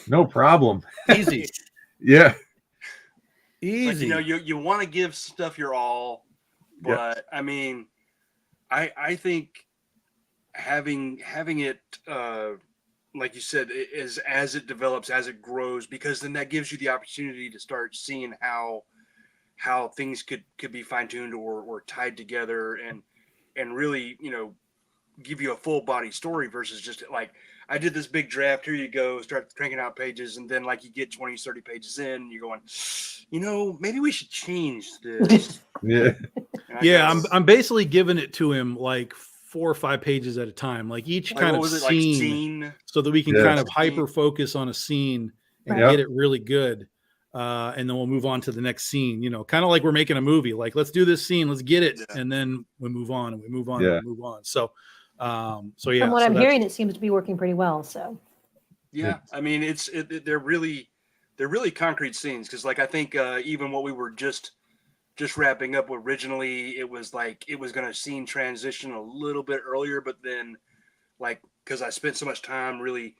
No problem. Easy. Yeah. Easy. But, you want to give stuff your all. But I mean, I think having it, like you said, as it develops, as it grows, because then that gives you the opportunity to start seeing how things could be fine tuned or tied together, and really, give you a full body story versus just like, I did this big draft, here you go, start cranking out pages, and then like you get 20, 30 pages in, you're going, maybe we should change this. Yeah, I'm basically giving it to him like 4 or 5 pages at a time, like each kind of scene, so that we can kind of hyper focus on a scene and get it really good. And then we'll move on to the next scene, kind of like we're making a movie, like, let's do this scene, let's get it. And then we move on and we move on and we move on. So So yeah, From what so I'm that's- hearing, it seems to be working pretty well. So Yeah, I mean, they're really concrete scenes because, like, I think even what we were just wrapping up originally, it was like it was going to scene transition a little bit earlier, but then, like, because I spent so much time really,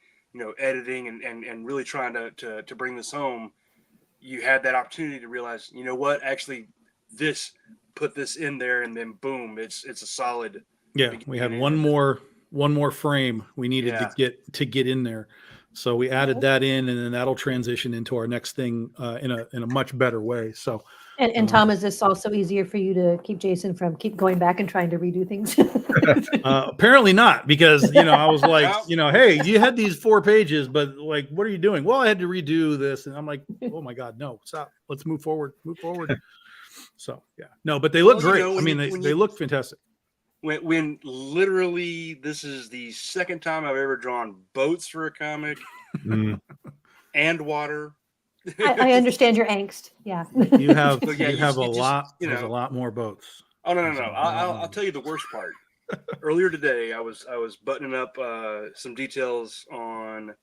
editing and really trying to bring this home, you had that opportunity to realize, you know what, actually, put this in there, and then boom, it's a solid. Yeah, we had one more frame we needed to get in there, so we added that in, and then that'll transition into our next thing in a much better way. So, and Tom, is this also easier for you to keep Jason from keep going back and trying to redo things? apparently not, because I was like, hey, you had these 4 pages, but like, what are you doing? Well, I had to redo this, and I'm like, oh my god, no, stop. Let's move forward. So yeah, no, but they look great. I mean, they look fantastic. When literally this is the second time I've ever drawn boats for a comic and water. I understand your angst. Yeah. You have So, yeah, you have you a just, lot. There's a lot more boats. Oh no. I'll tell you the worst part. Earlier today, I was buttoning up some details on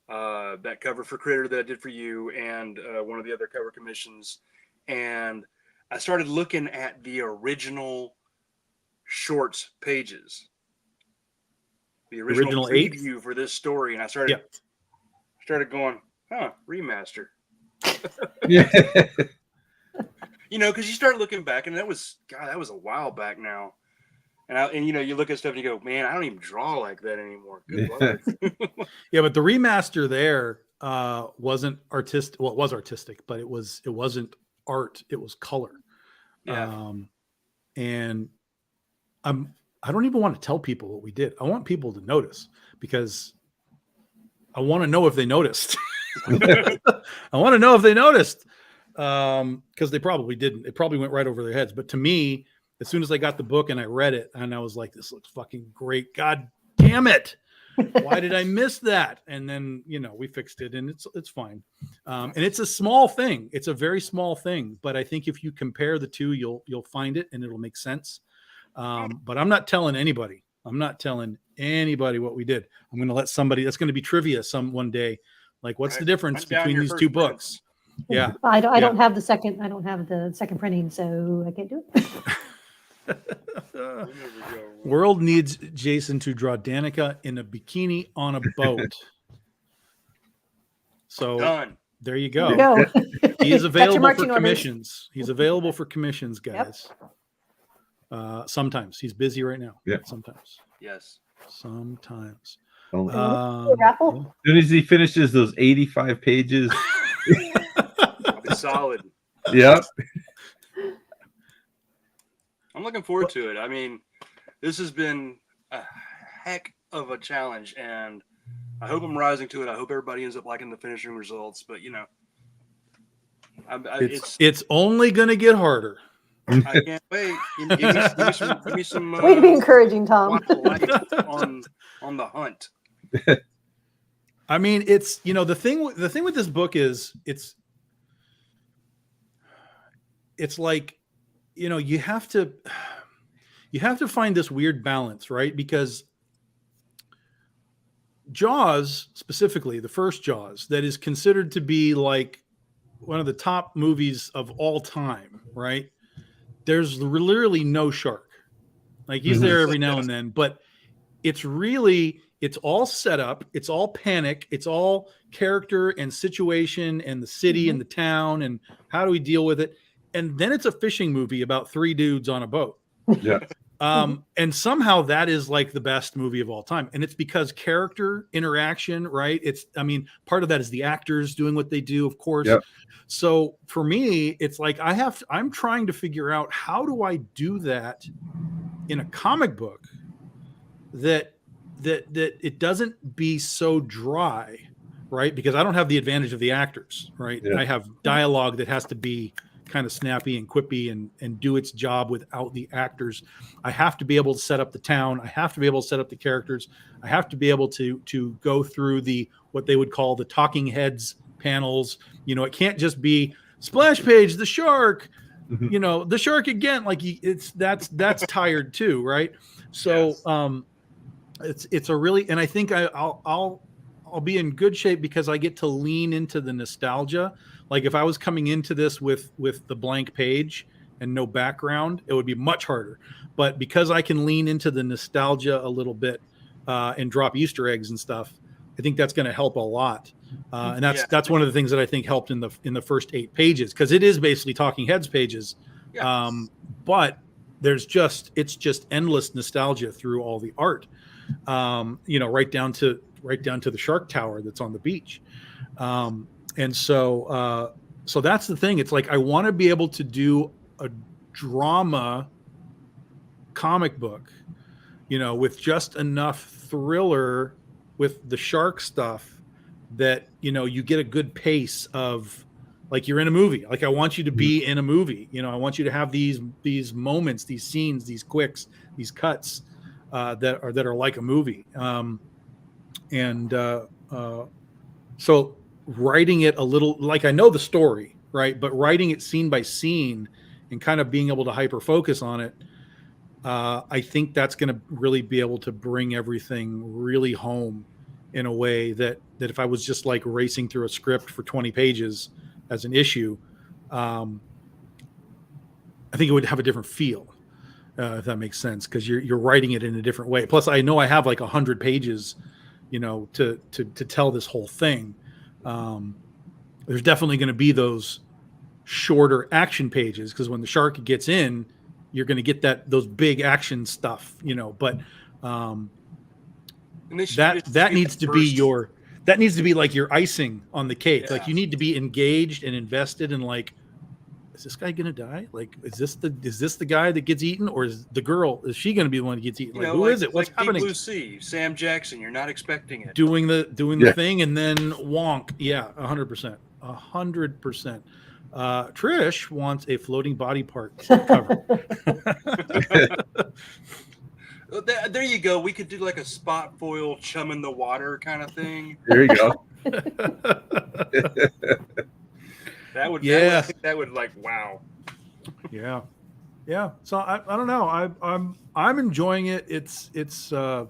that cover for Critter that I did for you, and one of the other cover commissions, and I started looking at the original shorts pages, the original preview for this story, and I started going, remaster. Yeah. Because you start looking back, and that was a while back now. And you look at stuff and you go, man, I don't even draw like that anymore. Good Lord. Yeah, but the remaster there wasn't artistic. Well, it was artistic, but it wasn't art. It was color. Yeah. And I don't even want to tell people what we did. I want people to notice, because I want to know if they noticed. I want to know if they noticed, because they probably didn't. It probably went right over their heads. But to me, as soon as I got the book and I read it, and I was like, this looks fucking great. God damn it. Why did I miss that? And then, we fixed it, and it's fine. And it's a small thing. It's a very small thing. But I think if you compare the two, you'll find it and it'll make sense. But I'm not telling anybody. I'm not telling anybody what we did. I'm going to let somebody, that's going to be trivia one day. Like, what's the difference between these two books? Yeah. I don't have the second. I don't have the second printing, so I can't do it. World needs Jason to draw Danica in a bikini on a boat. So Done. there you go. There you go. He is available for marching orders. commissions. He's available for commissions, guys. Sometimes he's busy right now. Yeah. Sometimes. Yes. Sometimes. Raffle. As soon as he finishes those 85 pages. I'll be solid. Yep. I'm looking forward to it. I mean, this has been a heck of a challenge, and I hope I'm rising to it. I hope everybody ends up liking the finishing results, but it's only going to get harder. I can't wait. Give me some Way to be encouraging, Tom. on the hunt. I mean, it's the thing with this book is it's like, you have to find this weird balance, right? Because Jaws, specifically the first Jaws, that is considered to be like one of the top movies of all time, right? There's literally no shark. Like, he's there every now and then, but it's all set up. It's all panic. It's all character and situation and the city and the town and how do we deal with it? And then it's a fishing movie about 3 dudes on a boat. Yeah. And somehow that is like the best movie of all time. And it's because character interaction, right? Part of that is the actors doing what they do, of course. Yep. So for me, it's like I'm trying to figure out, how do I do that in a comic book that it doesn't be so dry, right? Because I don't have the advantage of the actors, right? Yeah. I have dialogue that has to be kind of snappy and quippy and do its job without the actors. I have to be able to set up the town. I have to be able to set up the characters. I have to be able to go through what they would call the talking heads panels. It can't just be splash page, the shark, the shark again. Like, that's tired too, right? So, it's a really, and I think I'll be in good shape because I get to lean into the nostalgia. Like if I was coming into this with the blank page and no background, it would be much harder. But because I can lean into the nostalgia a little bit and drop Easter eggs and stuff, I think that's going to help a lot. And that's one of the things that I think helped in the first 8 pages, because it is basically Talking Heads pages. Yeah. But it's just endless nostalgia through all the art. Right down to the shark tower that's on the beach. And so that's the thing. It's like, I want to be able to do a drama comic book, with just enough thriller with the shark stuff that, you get a good pace of, like, you're in a movie. Like, I want you to be in a movie. I want you to have these moments, these scenes, these quicks, these cuts that are like a movie. So writing it a little, like, I know the story, right? But writing it scene by scene and kind of being able to hyper focus on it, I think that's going to really be able to bring everything really home in a way that if I was just like racing through a script for 20 pages as an issue, I think it would have a different feel, if that makes sense, because you're writing it in a different way. Plus, I know I have like 100 pages, to tell this whole thing. There's definitely going to be those shorter action pages, because when the shark gets in, you're going to get those big action stuff, but that needs to be like your icing on the cake. Yeah. Like, you need to be engaged and invested in, like, is this guy going to die? Like, is this the guy that gets eaten, or is the girl, is she going to be the one that gets eaten? Like, who is it? What's happening? Blue Sea, Sam Jackson, you're not expecting it. Doing the thing, and then wonk. Yeah, 100%. 100%. Trish wants a floating body part cover. There you go. We could do like a spot foil chum in the water kind of thing. There you go. That would like, wow. Yeah. So I don't know. I'm enjoying it. It's I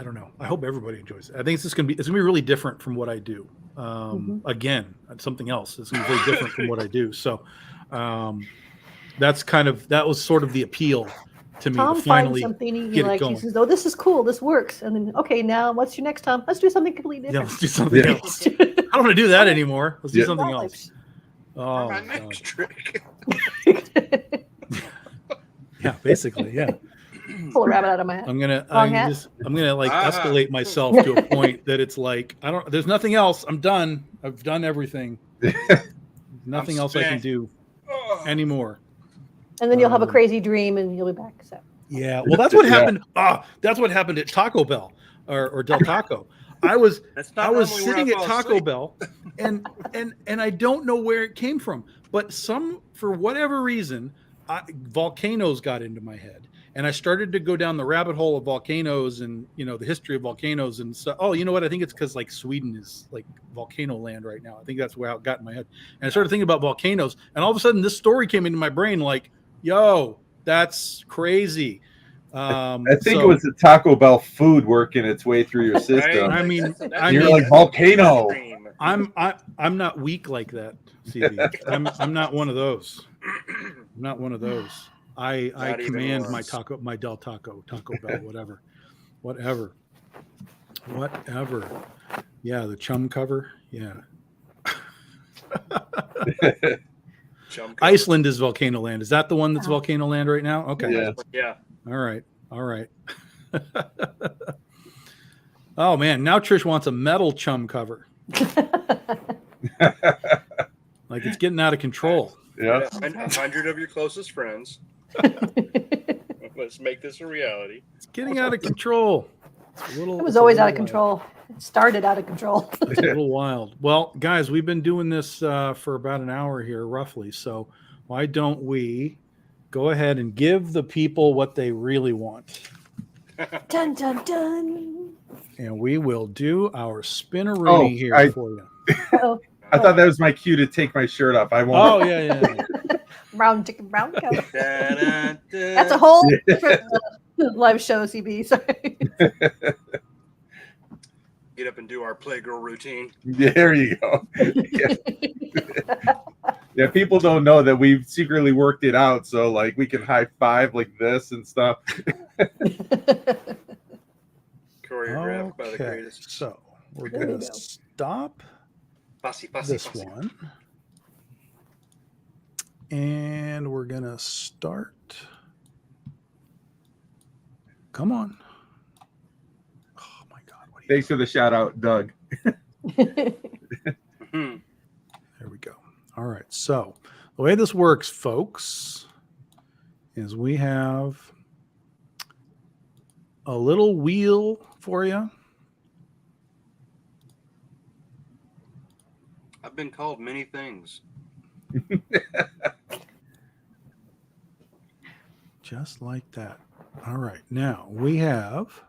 don't know. I hope everybody enjoys it. I think it's gonna be really different from what I do. Again, something else. It's gonna be very different from what I do. So that was sort of the appeal to me. Tom to finally finds something he likes. He says, "Oh, this is cool. This works." And then, okay, now what's your next, Tom? Let's do something completely different. Yeah, let's do something else. I don't want to do that anymore. Let's do something else. Oh, my next trick. Yeah, basically, yeah. Pull a rabbit out of my hat. I'm gonna like escalate myself to a point that it's like, there's nothing else. I'm done. I've done everything. Nothing else I can do anymore. And then you'll have a crazy dream and you'll be back. So yeah, well, that's what happened. That's what happened at Taco Bell or Del Taco. I was sitting at Taco Bell, and I don't know where it came from, but for whatever reason, volcanoes got into my head, and I started to go down the rabbit hole of volcanoes and the history of volcanoes and so. Oh, you know what? I think it's because like Sweden is like volcano land right now. I think that's where it got in my head, and I started thinking about volcanoes, and all of a sudden this story came into my brain like, yo, that's crazy. I think it was the Taco Bell food working its way through your system. Right? I mean, you're like volcano. I'm not weak like that, CV. I'm not one of those. I'm not one of those. I command my Del Taco Bell, whatever. Yeah, the chum cover. Yeah. Iceland is volcano land. Is that the one that's volcano land right now? Okay. Yeah. All right. Oh man, now Trish wants a metal chum cover. Like, it's getting out of control. Yeah. 100 of your closest friends. Let's make this a reality. It's getting out of control. It was always out of control. It started out of control. It's a little wild. Well, guys, we've been doing this for about an hour here, roughly. So why don't we go ahead and give the people what they really want? Dun, dun, dun. And we will do our spinneroonie for you. I thought that was my cue to take my shirt off. I won't. Oh, yeah. Brown chicken, brown cow. Da-da-da. That's a whole different live show, CB. Sorry. Get up and do our Playgirl routine. There you go. Yeah, people don't know that we've secretly worked it out, so like we can high five like this and stuff. Choreographed by the Okay, greatest. so we're There you gonna go. stop Fussy, this one, and we're gonna start. Come on! Oh my God! What are you Thanks for the shout out, Doug. Mhm. There we go. All right. So the way this works, folks, is we have a little wheel for you. I've been called many things. Just like that. All right. Now we have,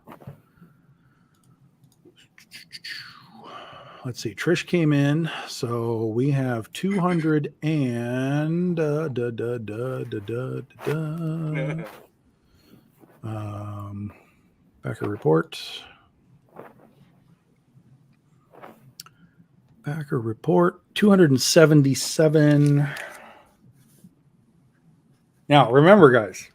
let's see, Trish came in. So we have 200 and Backer report. Backer report 277. Now remember, guys,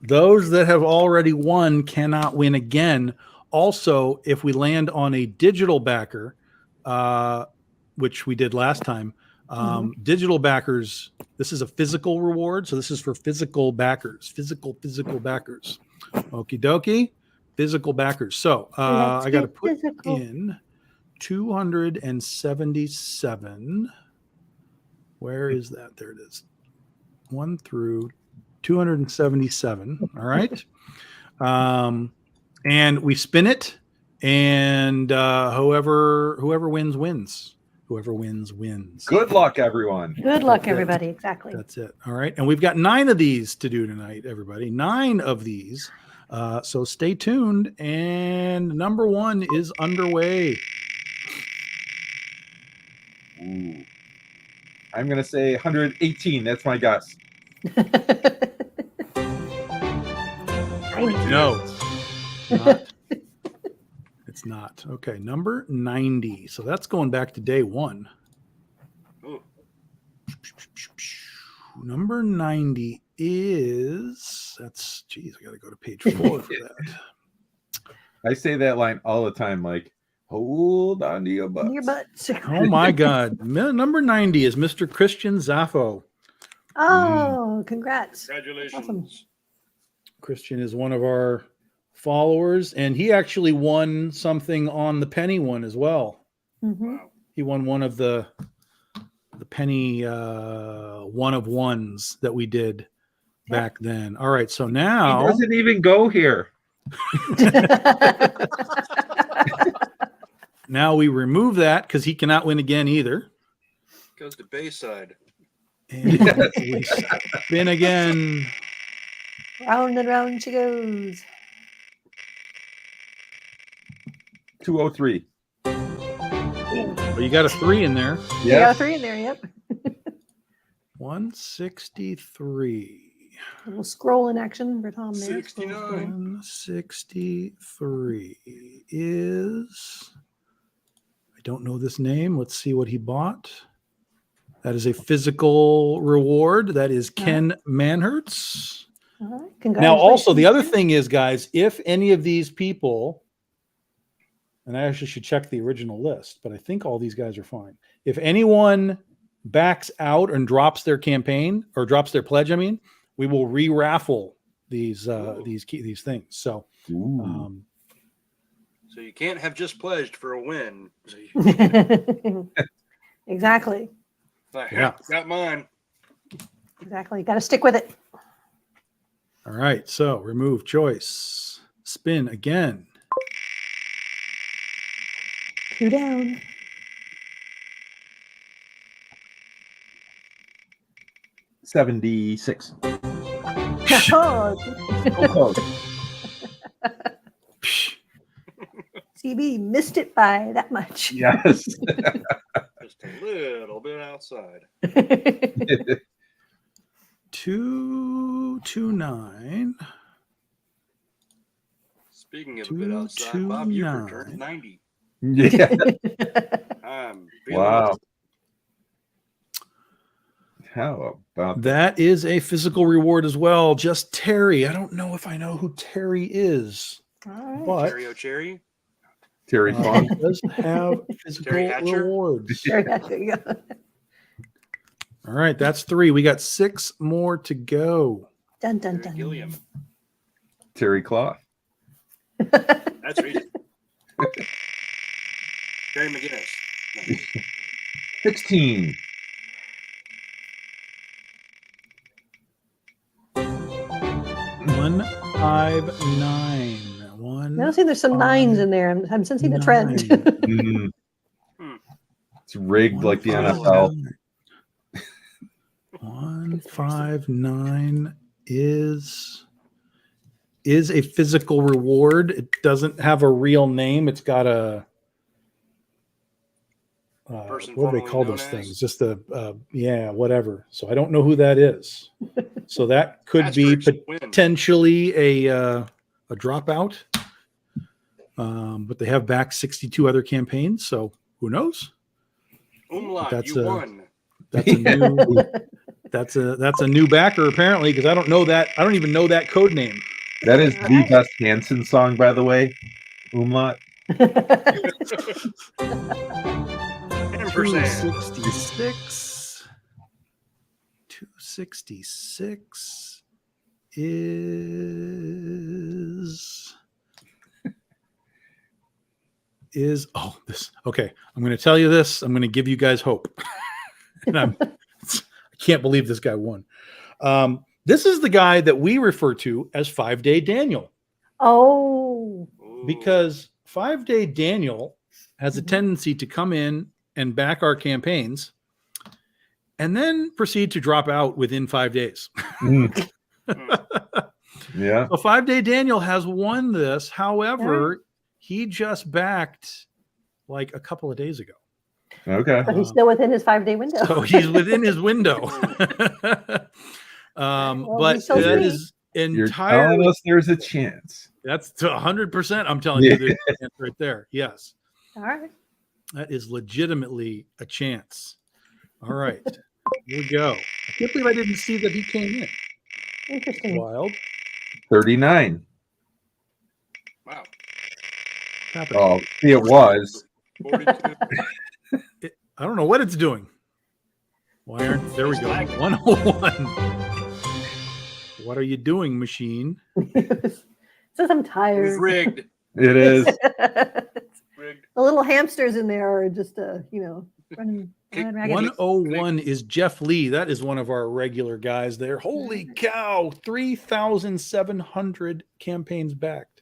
those that have already won cannot win again. Also, if we land on a digital backer, which we did last time, digital backers, this is a physical reward. So this is for physical backers, physical backers. Okie dokie, physical backers. So I got to put in 277. Where is that? There it is. 1 through 277. All right. And we spin it, and whoever wins wins. Whoever wins wins. Good luck, everyone. Good luck, everybody. Exactly. That's it. All right. And we've got 9 of these to do tonight, everybody. 9 of these. So stay tuned. And number 1 is underway. Ooh. I'm going to say 118. That's my guess. No, not. It's not. Okay, number 90. So that's going back to day 1. Ooh. Number 90 is, geez, I got to go to page 4 for that. I say that line all the time, like, hold on to your butt. Your butts. Oh my God. Number 90 is Mr. Christian Zaffo. Oh, congrats. Congratulations. Awesome. Christian is one of our followers, and he actually won something on the penny one as well. Mm-hmm. Wow. He won one of the penny one of ones that we did back then. All right, so He now doesn't even go here. now we remove that because he cannot win again either. Goes to Bayside. And we spin again. Round and round she goes. 203. Well, you got a 3 in there. You got a 3 in there, yep. 163. A little scroll in action for Tom there. 69. 163 is, I don't know this name. Let's see what he bought. That is a physical reward. That is Ken Manhertz. All right. Now, also, the other Congratulations. thing is, guys, if any of these people, and I actually should check the original list, but I think all these guys are fine. If anyone backs out and drops their campaign or drops their pledge, I mean, we will re-raffle these things. So, Ooh. So you can't have just pledged for a win. So Exactly. Yeah. Got mine. Exactly. Got to stick with it. all right. So remove choice, spin again. 2 down. $76. Oh, So close. Psh, CB missed it by that much. Yes. Just a little bit outside. 229. Speaking of a bit outside, Bob Euchre turned 90. Yeah. I'm feeling Wow. it. How about That is a physical reward as well. Just Terry. I don't know if I know who Terry is, All right. but Terry O'Cherry. Terry Funk? he does have physical Terry Hatcher? rewards. There you go. All right, that's 3. We got 6 more to go. Dun dun Terry dun. Gilliam. Terry Cloth. That's Regis. Terry McGinnis. No. 16. 159. I see there's some nines in there. I'm sensing a trend. Mm. It's rigged like the NFL. 159 is a physical reward. It doesn't have a real name. It's got a Person what do they formerly call known those as? things? Just a whatever. So I don't know who that is. So that could be Asterix win. potentially a dropout. But they have backed 62 other campaigns, so who knows? Umlaut, That's you a- won. That's a new that's a new backer apparently, because I don't know that. I don't even know that code name. That is the best Hanson song, by the way. Umlaut. 10%. 266. 266 is this. Okay, I'm going to tell you this. I'm going to give you guys hope. And I can't believe this guy won. This is the guy that we refer to as 5-Day Daniel, Oh. Ooh. because 5-Day Daniel has a tendency to come in and back our campaigns and then proceed to drop out within 5 days. Mm. Yeah. So 5-Day Daniel has won this. However, he just backed like a couple of days ago. Okay. But he's still within his 5-day window. So he's within his window. But he's so that sweet. is You're entirely, telling us there's a chance. that's to 100%. I'm telling you this right there. Yes. All right. That is legitimately a chance. All right. Here we go. I can't believe I didn't see that he came in. Interesting. Wild. 39. Wow. Happened. Oh, see, it was. 42. I don't know what it's doing. Why aren't there we go. 101. What are you doing, machine? Says I'm It was tired. rigged. It is. Rigged. The little hamsters in there are just, running ragged. 101 is Jeff Lee. That is one of our regular guys there. Holy cow. 3,700 campaigns backed.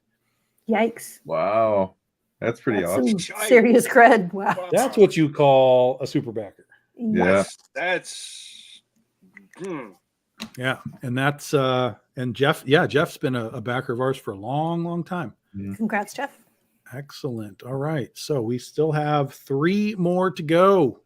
Yikes. Wow. That's pretty That's awesome. some serious cred. Wow. That's what you call a super backer. Yeah. That's Yeah. And that's and Jeff's been a backer of ours for a long, long time. Congrats, Jeff. Excellent. All right. So we still have 3 more to go.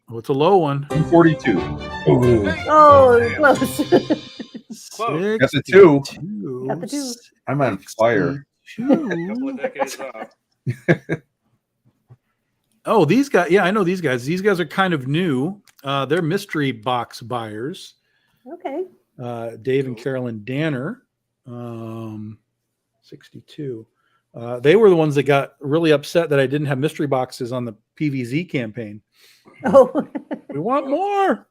Oh, it's a low one. 42. Oh, close. Close. Got the 2. Got the 2. I'm on fire. a couple of decades off. Oh, these guys. Yeah, I know these guys. These guys are kind of new. They're mystery box buyers. Okay. Dave and Carolyn Danner, 62. They were the ones that got really upset that I didn't have mystery boxes on the PVZ campaign. Oh. We want more.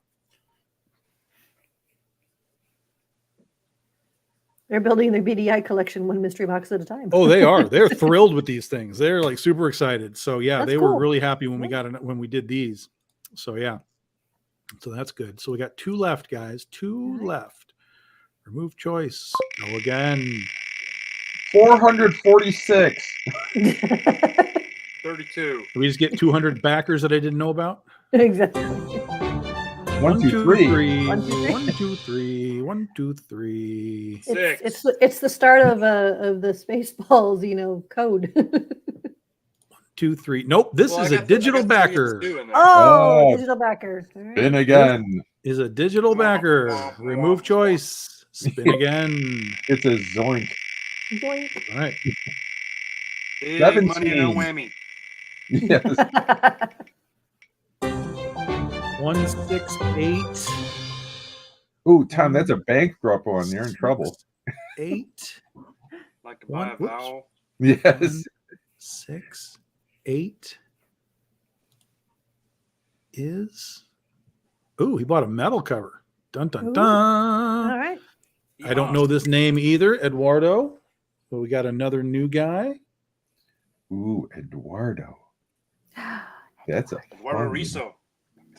They're building their BDI collection one mystery box at a time. Oh, they are. They're thrilled with these things. They're like super excited. So yeah, That's they were cool. really happy when we got it when we did these. So yeah, so that's good. So we got 2 left, guys. 2 left. Remove choice. Go again. 446. 32. Did we just get 200 backers that I didn't know about? Exactly. 1, 2, 3. 1, 2, 3. 1, 2, 3. 1, 2, 3. Six. It's the start of the Spaceballs, code. 2, 3. Nope. This Well, is I a got digital three of the backer. stew in there. Oh, Oh. digital backer. All right. Spin again. Is a digital backer. Remove choice. Spin again. It's a zoink. Yoink. All right. Big 17. money, no whammy. Yes. 1, 6, 8. Ooh, Tom, that's a bankrupt one. You're in trouble. 8. Like to buy a Whoops. vowel. Yes. 6, 8 is. Ooh, he bought a metal cover. Dun dun Ooh. dun. All right. I don't know this name either, Eduardo. But we got another new guy. Ooh, Eduardo. That's a Eduardo fun one. Rizzo.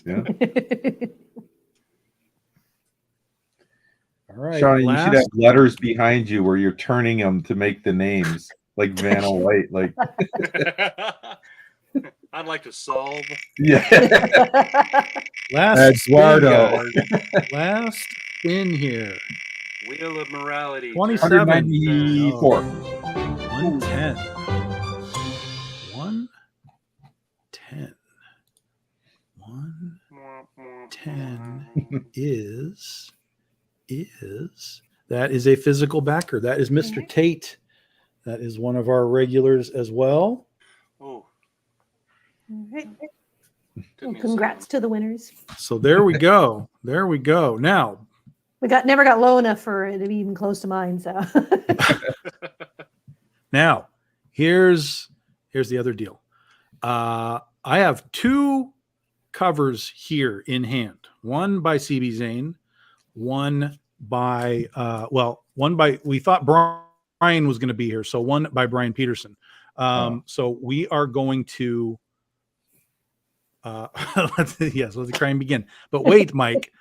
Yeah. All right. Shawnee, you should have last- letters behind you where you're turning them to make the names like Vanna White. Like, I'd like to solve. yeah. Last Eduardo. spin, guys. Last spin here. Wheel of Morality. 27. 194. 110. 110. 110 is that is a physical backer. That is Mr. Okay. Tate. That is one of our regulars as well. Oh, All right. took Well, me a congrats to the winners. So there we go. There we go. Now, Never got low enough for it to be even close to mine. So now here's the other deal. I have 2 covers here in hand. One by CB Zane, one by we thought Brian was going to be here, so one by Brian Peterson. So we are going to let's try and begin. But wait, Mike.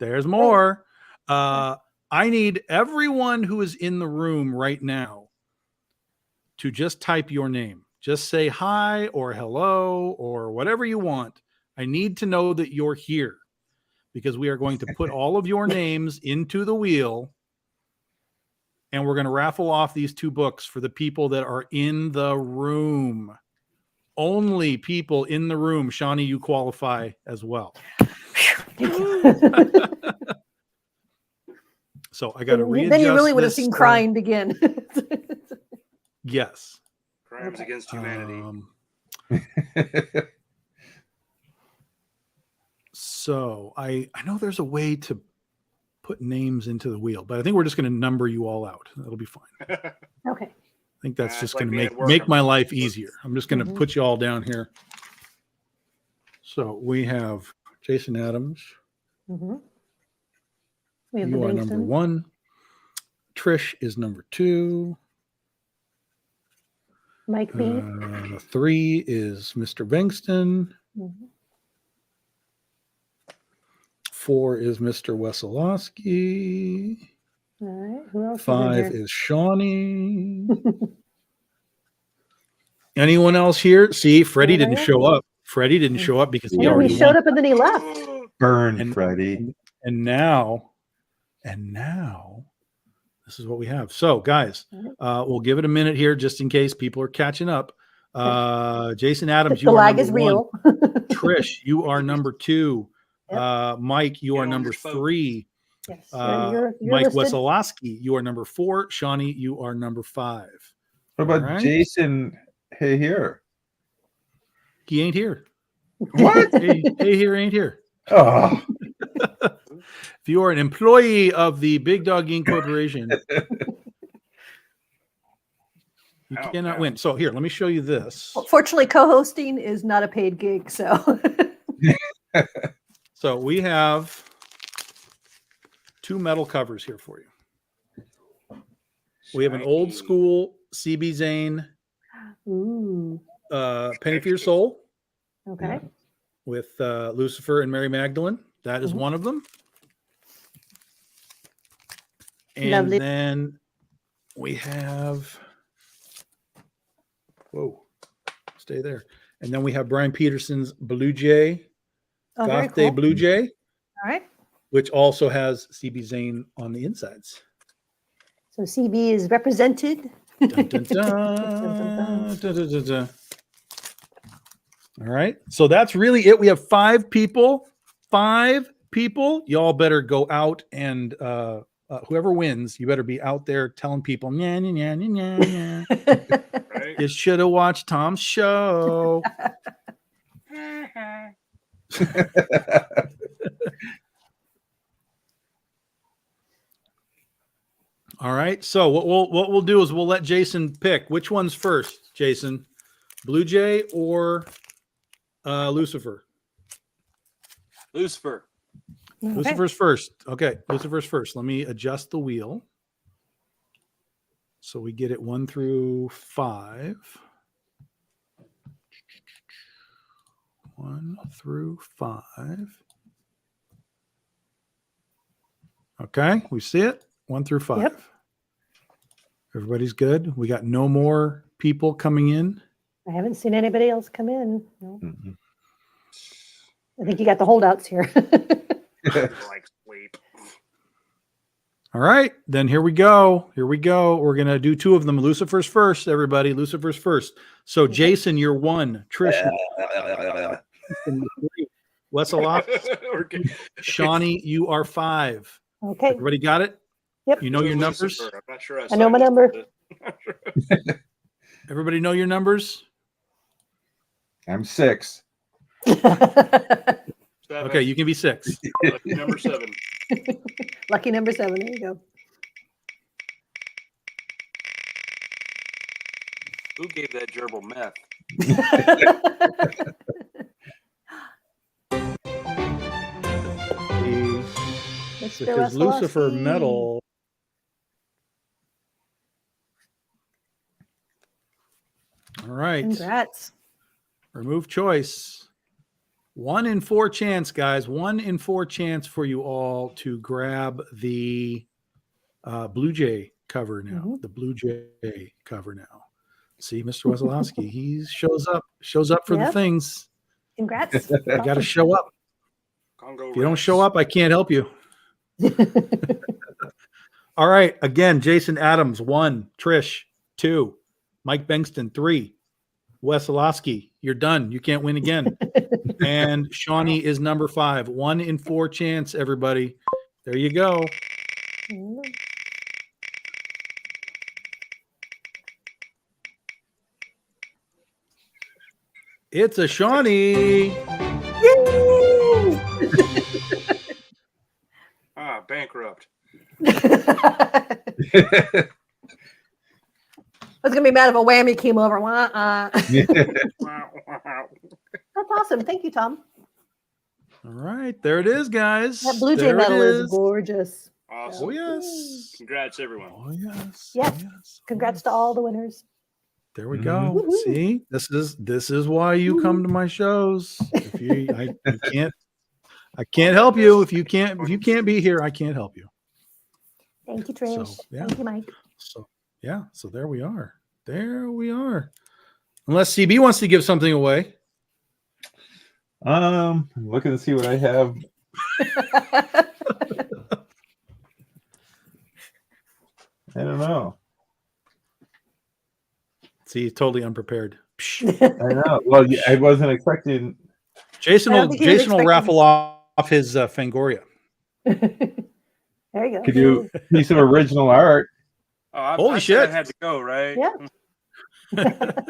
There's more. I need everyone who is in the room right now to just type your name. Just say hi or hello or whatever you want. I need to know that you're here because we are going to put all of your names into the wheel and we're going to raffle off these 2 books for the people that are in the room. Only people in the room. Shawnee, you qualify as well. So I got to readjust. Then you really would have this, seen crying begin. Yes. Crimes against humanity. So I know there's a way to put names into the wheel, but I think we're just going to number you all out. That'll be fine. Okay. I think that's It's just like going to being at make work. my life easier. I'm just going to Mhm. put you all down here. So we have Jason Adams. Mm-hmm. We have the You are number Bangston. 1. Trish is number 2. Mike B. 3 is Mr. Bengston. Mhm. 4 is Mr. Wesolowski. All right. Who else 5 is in is Shawnee. Anyone else here? See, Freddie didn't show up. Freddie didn't show up because he here? already He showed won. up and then he left. Burn, And- Freddie. And now, this is what we have. So, guys, we'll give it a minute here just in case people are catching up. Jason Adams, The you are lag number is 1. real. Trish, you are number 2. Yep. Mike, you Get are on number your phone. 3. Yes. Mike listed. Wesolowski, you are number 4. Shawnee, you are number 5. What about All right. Jason Hehir? He ain't here. What? Hey, here ain't here. Oh, If you are an employee of the Big Dog Inc. Corporation, you Ow, cannot ow. win. So here, let me show you this. Fortunately, co-hosting is not a paid gig, so So we have 2 metal covers here for you. We have an old Shiny. school CB Zane ooh, Penny for Your Soul okay. with Lucifer and Mary Magdalene. That is Mhm. one of them. And Lovely. then we have, stay there. And then we have Brian Peterson's Blue Jay, Oh, very Goth Day cool. Blue Jay, All right. which also has CB Zane on the insides. So CB is represented. Dun, dun, dun, Dun, dun, dun. dun, dun, dun, dun. All right. So that's really it. We have 5 people. 5 people. Y'all better go out and whoever wins, you better be out there telling people, nah, nah, nah, nah, nah, nah. Right? You should have watched Tom's show. All right. So what we'll do is we'll let Jason pick. Which one's first, Jason? Blue Jay or Lucifer? Lucifer. Okay. Lucifer's first. Okay, Lucifer's first. Let me adjust the wheel so we get it 1 through 5. 1 through 5. Okay, we see it. 1 through 5. Yep. Everybody's good. We got no more people coming in. I haven't seen anybody else come in. No. Mhm. I think you got the holdouts here. Like sleep. All right, then here we go. Here we go. We're going to do 2 of them. Lucifer's first, everybody. Lucifer's first. So, Okay. Jason, you're 1. Trish, Wes Okay. Shawnee, you are 5. Okay. Everybody got it? Yep. You know your numbers? Lucifer. I'm not sure I know my signed number. up for this. Everybody know your numbers? I'm 6. Seven. Okay, you can be 6. Lucky number 7. Lucky number 7. There you go. Who gave that gerbil meth? Mr. Because Lucifer Wesolowski. metal. All right. Congrats. Remove choice. 1 in 4 chance, guys. 1 in 4 chance for you all to grab the Blue Jay cover now. Mhm. The Blue Jay cover now. See, Mr. Wesolowski, he shows up for the Yep. things. Congrats. You got to show up. Congo If you don't Rex. show up, I can't help you. All right. Again, Jason Adams, 1. Trish, 2. Mike Bengston, 3. Wesolowski, you're done. You can't win again. And Shawnee is number 5. 1 in 4 chance, everybody. There you go. It's a Shawnee. Yay! Bankrupt. I was gonna be mad if a whammy came over. Wow, wow. That's awesome. Thank you, Tom. All right. There it is, guys. That Blue Jay There it medal is gorgeous. Awesome. Oh, yes. Congrats, everyone. Oh, yes. Yeah. Oh, yes. Congrats to all the winners. There we Mhm. go. Woohoo. See, this is why you come to my shows. If you, I can't help you if you can't be here. I can't help you. Thank you, Trish. So, yeah. Thank you, Mike. So yeah. So there we are. There we are. Unless CB wants to give something away. I'm looking to see what I have. I don't know. See, totally unprepared. Psh. I know. Well, I wasn't expecting. Jason I don't will think he was Jason will raffle off his Fangoria. There you go. Could do a piece of original art. Oh, Holy I shit. said I had to go, right? Yeah.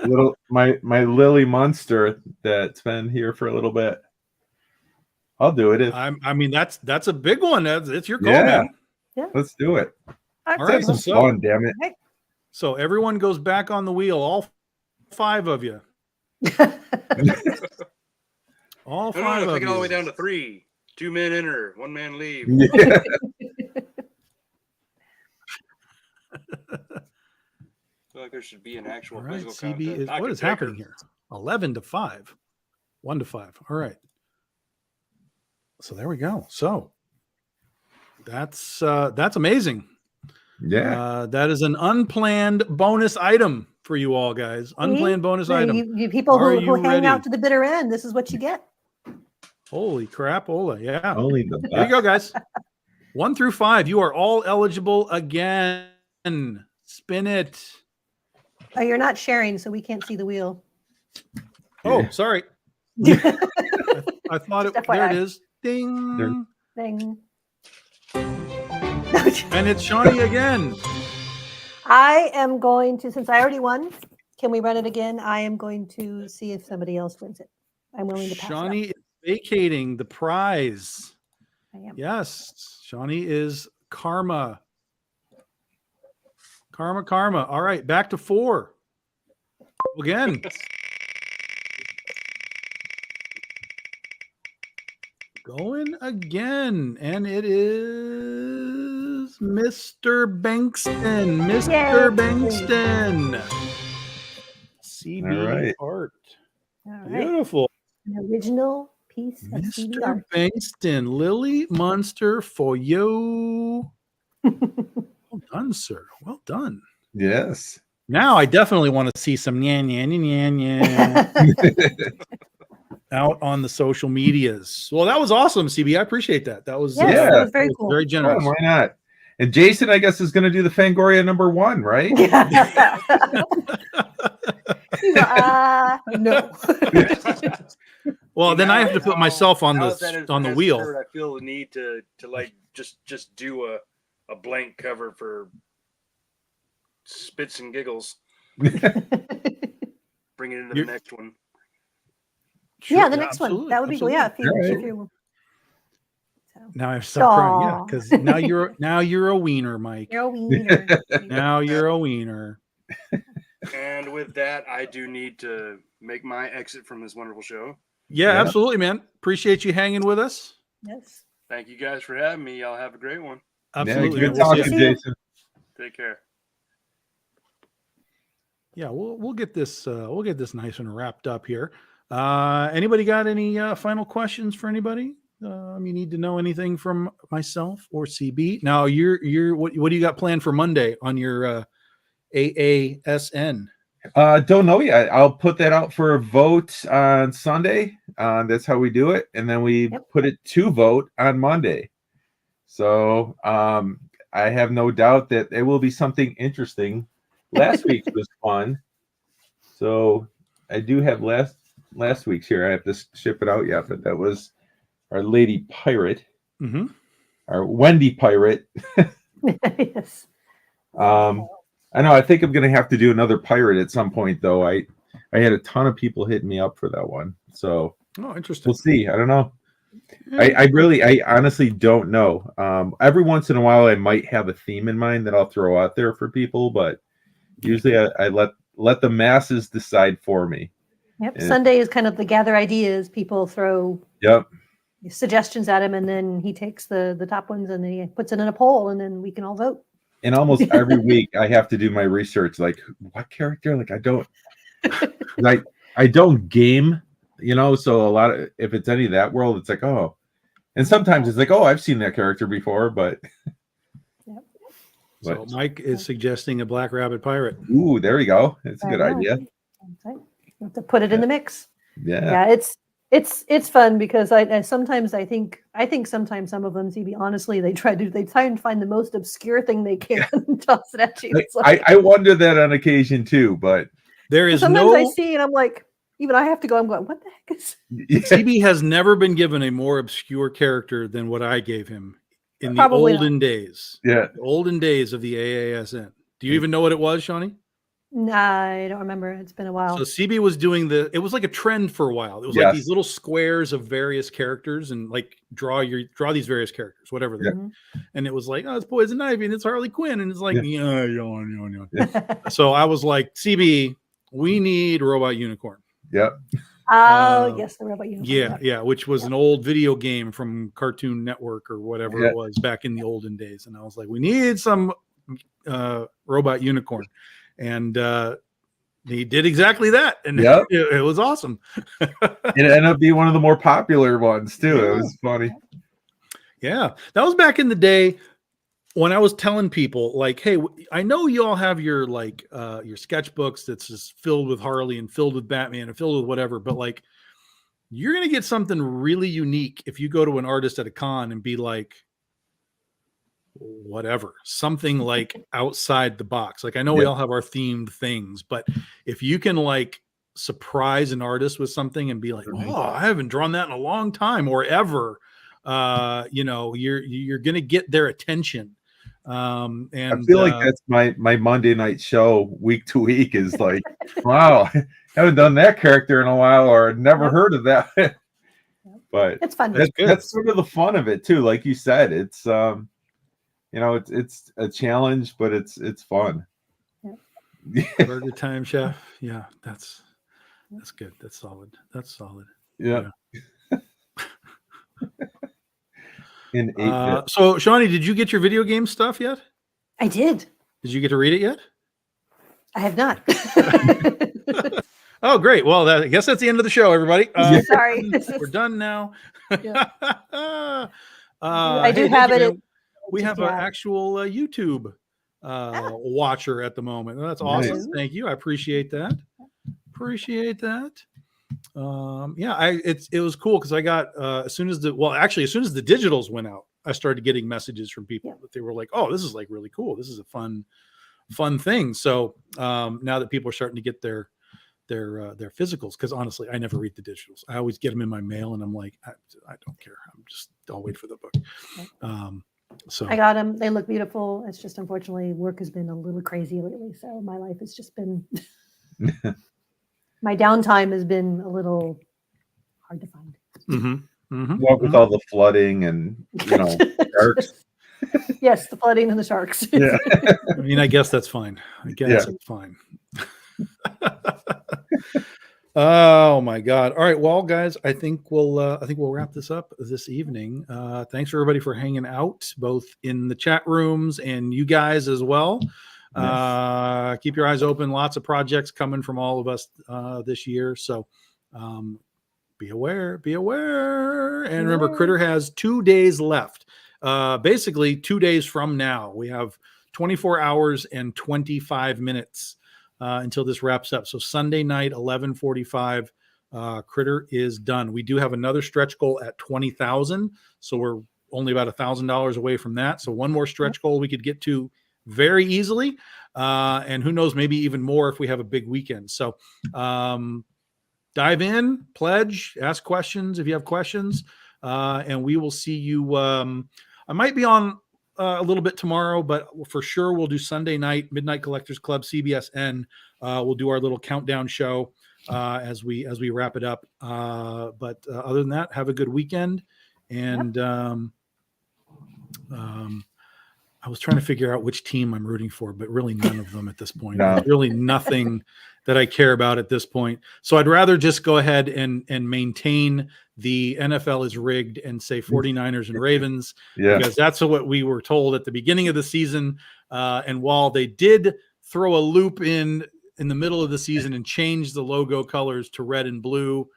Little my Lily monster that's been here for a little bit. I'll do it. I mean that's a big one. It's your call, Yeah. man. Let's do it. All Let's right, have some so- fun, damn it. So everyone goes back on the wheel. All 5 of you. All 5 No, of take it all the way you. down to 3. 2 men enter, 1 man leave. Yeah. I feel like there should be an actual All right, physical CB contest. is Dr. what is Decker. happening here? 11 to 5. 1 to 5. All right. So there we go. So that's amazing. Yeah. That is an unplanned bonus item for you all, guys. Unplanned bonus Yeah, item. you people Are who you hang ready? out to the bitter end, this is what you get. Holy crap, Ola. Yeah. Only the Here you go, best. guys. 1 through 5. You are all eligible again. Spin it. Oh, you're not sharing, so we can't see the wheel. Oh, Yeah. sorry. I thought it. Just There it FYI. is. Ding. Thing. And it's Shawnee again. I am going to, since I already won, can we run it again? I am going to see if somebody else wins it. I'm willing to pass Shawnee it is vacating the prize. up. I am. Yes, Shawnee is karma. Karma. All right, back to 4. Again. Going again, and it is Mr. Bankston. Mr. Yay. Bankston. CB All right. art. All right. Beautiful. An original piece of CB Mr. art. Bankston, Lily Munster for you. Well done, sir. Well done. Yes. Now I definitely want to see some out on the social medias. Well, that was awesome, CB. I appreciate that. That was Yes, that was very cool. very generous. Why not? And Jason, I guess, is going to do the Fangoria #1, right? No. Well, then I have to put myself on Now the that on the has wheel. occurred, I feel the need to like just do a blank cover for spits and giggles. Bring it into the next one. Yeah, the next one. absolutely, That would be cool. absolutely. Yeah, if Right. you Now I have to stop crying. Yeah, Aw. because now you're a wiener, Mike. You're a wiener. Now you're a wiener. And with that, I do need to make my exit from this wonderful show. Yeah, Yeah. absolutely, man. Appreciate you hanging with us. Yes. Thank you guys for having me. Y'all have a great one. Absolutely. Yeah, man. good We'll see talking, you. See you. Jason. Take care. Yeah, we'll get this nice and wrapped up here. Anybody got any final questions for anybody? You need to know anything from myself or CB? Now you're what do you got planned for Monday on your AASN? Don't know yet. I'll put that out for a vote on Sunday. That's how we do it, and then we put it to vote on Monday. So I have no doubt that it will be something interesting. Last week was fun, so I do have last week's here. I have to ship it out yet, but that was our Lady Pirate, our Wendy Pirate. Yes. I know. I think I'm going to have to do another pirate at some point, though. I had a ton of people hitting me up for that one, so Interesting. we'll see. I don't know. I honestly don't know. Every once in a while, I might have a theme in mind that I'll throw out there for people, but usually I let the masses decide for me. Yep. And Sunday is kind of the gather ideas. People throw suggestions at him, and then he takes the top ones and he puts it in a poll, and then we can all vote. And almost every week, I have to do my research. Like, what character? Like, I don't game, So a lot of, if it's any of that world, it's like, oh, and sometimes it's like, oh, I've seen that character before, but. Yep. So Mike is suggesting a Black Rabbit pirate. Ooh, there we go. It's a good idea. Okay. Have to put it in the mix. Yeah. Yeah, it's fun because I sometimes I think sometimes some of them, CB, honestly, they try and find the most obscure thing they can and toss it at you. It's like, I wonder that on occasion too, but there is sometimes I see and I'm like, even I have to go. I'm going, what the heck is? CB has never been given a more obscure character than what I gave him in the olden days. Yeah, the olden days of the AASN. Do you even know what it was, Shawnee? Nah, I don't remember. It's been a while. So CB was doing it was like a trend for a while. It was like these little squares of various characters and like draw these various characters, whatever they are. And it was like, oh, it's Poison Ivy and it's Harley Quinn. And it's like, So I was like, CB, we need Robot Unicorn. Yep. Oh, yes, the Robot Unicorn. Yeah, which was an old video game from Cartoon Network or whatever it was back in the olden days. And I was like, we need some Robot Unicorn. And he did exactly that. And it was awesome. It ended up being one of the more popular ones, too. It was funny. Yeah. That was back in the day when I was telling people, like, hey, I know you all have your your sketchbooks that's just filled with Harley and filled with Batman and filled with whatever, but like, you're going to get something really unique if you go to an artist at a con and be like, whatever, something like outside the box. Like, I know we all have our themed things, but if you can like surprise an artist with something and be like, oh, I haven't drawn that in a long time or ever, you're going to get their attention. And I feel like that's my Monday night show week to week is like, wow, I haven't done that character in a while or never heard of that. But it's fun. That's sort of the fun of it too. Like you said, it's it's a challenge, but it's fun. Burger Time Chef. Yeah, that's good. That's solid. Yeah. In 8-bit. So Shawnee, did you get your video game stuff yet? I did. Did you get to read it yet? I have not. Oh, great. Well, I guess that's the end of the show, everybody. Sorry. We're done now. Yeah. I do have it. We have an actual YouTube watcher at the moment. That's awesome. Nice. Thank you. I appreciate that. It was cool because I got as soon as the digitals went out, I started getting messages from people that they were like, oh, this is like really cool. This is a fun thing. So now that people are starting to get their physicals, because honestly, I never read the digitals. I always get them in my mail, and I'm like, I don't care. I'll wait for the book. So I got them. They look beautiful. It's just unfortunately work has been a little crazy lately, so my life has just been. My downtime has been a little hard to find. With all the flooding and sharks. Yes, the flooding and the sharks. Yeah. I mean, I guess that's fine. It's fine. Oh my God. All right. Well, guys, I think we'll wrap this up this evening. Thanks for everybody for hanging out, both in the chat rooms and you guys as well. Yes. Keep your eyes open. Lots of projects coming from all of us this year. So be aware. And remember, Critter has 2 days left. Basically 2 days from now. We have 24 hours and 25 minutes until this wraps up. So Sunday night, 11:45, Critter is done. We do have another stretch goal at 20,000. So we're only about $1,000 away from that. So one more stretch goal we could get to very easily. And who knows, maybe even more if we have a big weekend. So dive in, pledge, ask questions if you have questions. And we will see you. I might be on a little bit tomorrow, but for sure we'll do Sunday night, Midnight Collectors Club, CBSN. We'll do our little countdown show as we wrap it up. But other than that, have a good weekend. And I was trying to figure out which team I'm rooting for, but really none of them at this point. No. There's really nothing that I care about at this point. So I'd rather just go ahead and maintain the NFL is rigged and say 49ers and Ravens, because that's what we were told at the beginning of the season. And while they did throw a loop in the middle of the season and change the logo colors to red and blue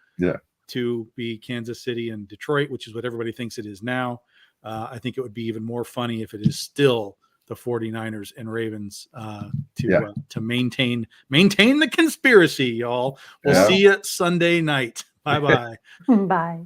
to be Kansas City and Detroit, which is what everybody thinks it is now, I think it would be even more funny if it is still the 49ers and Ravens to maintain the conspiracy, y'all. We'll see you Sunday night. Bye-bye. Bye.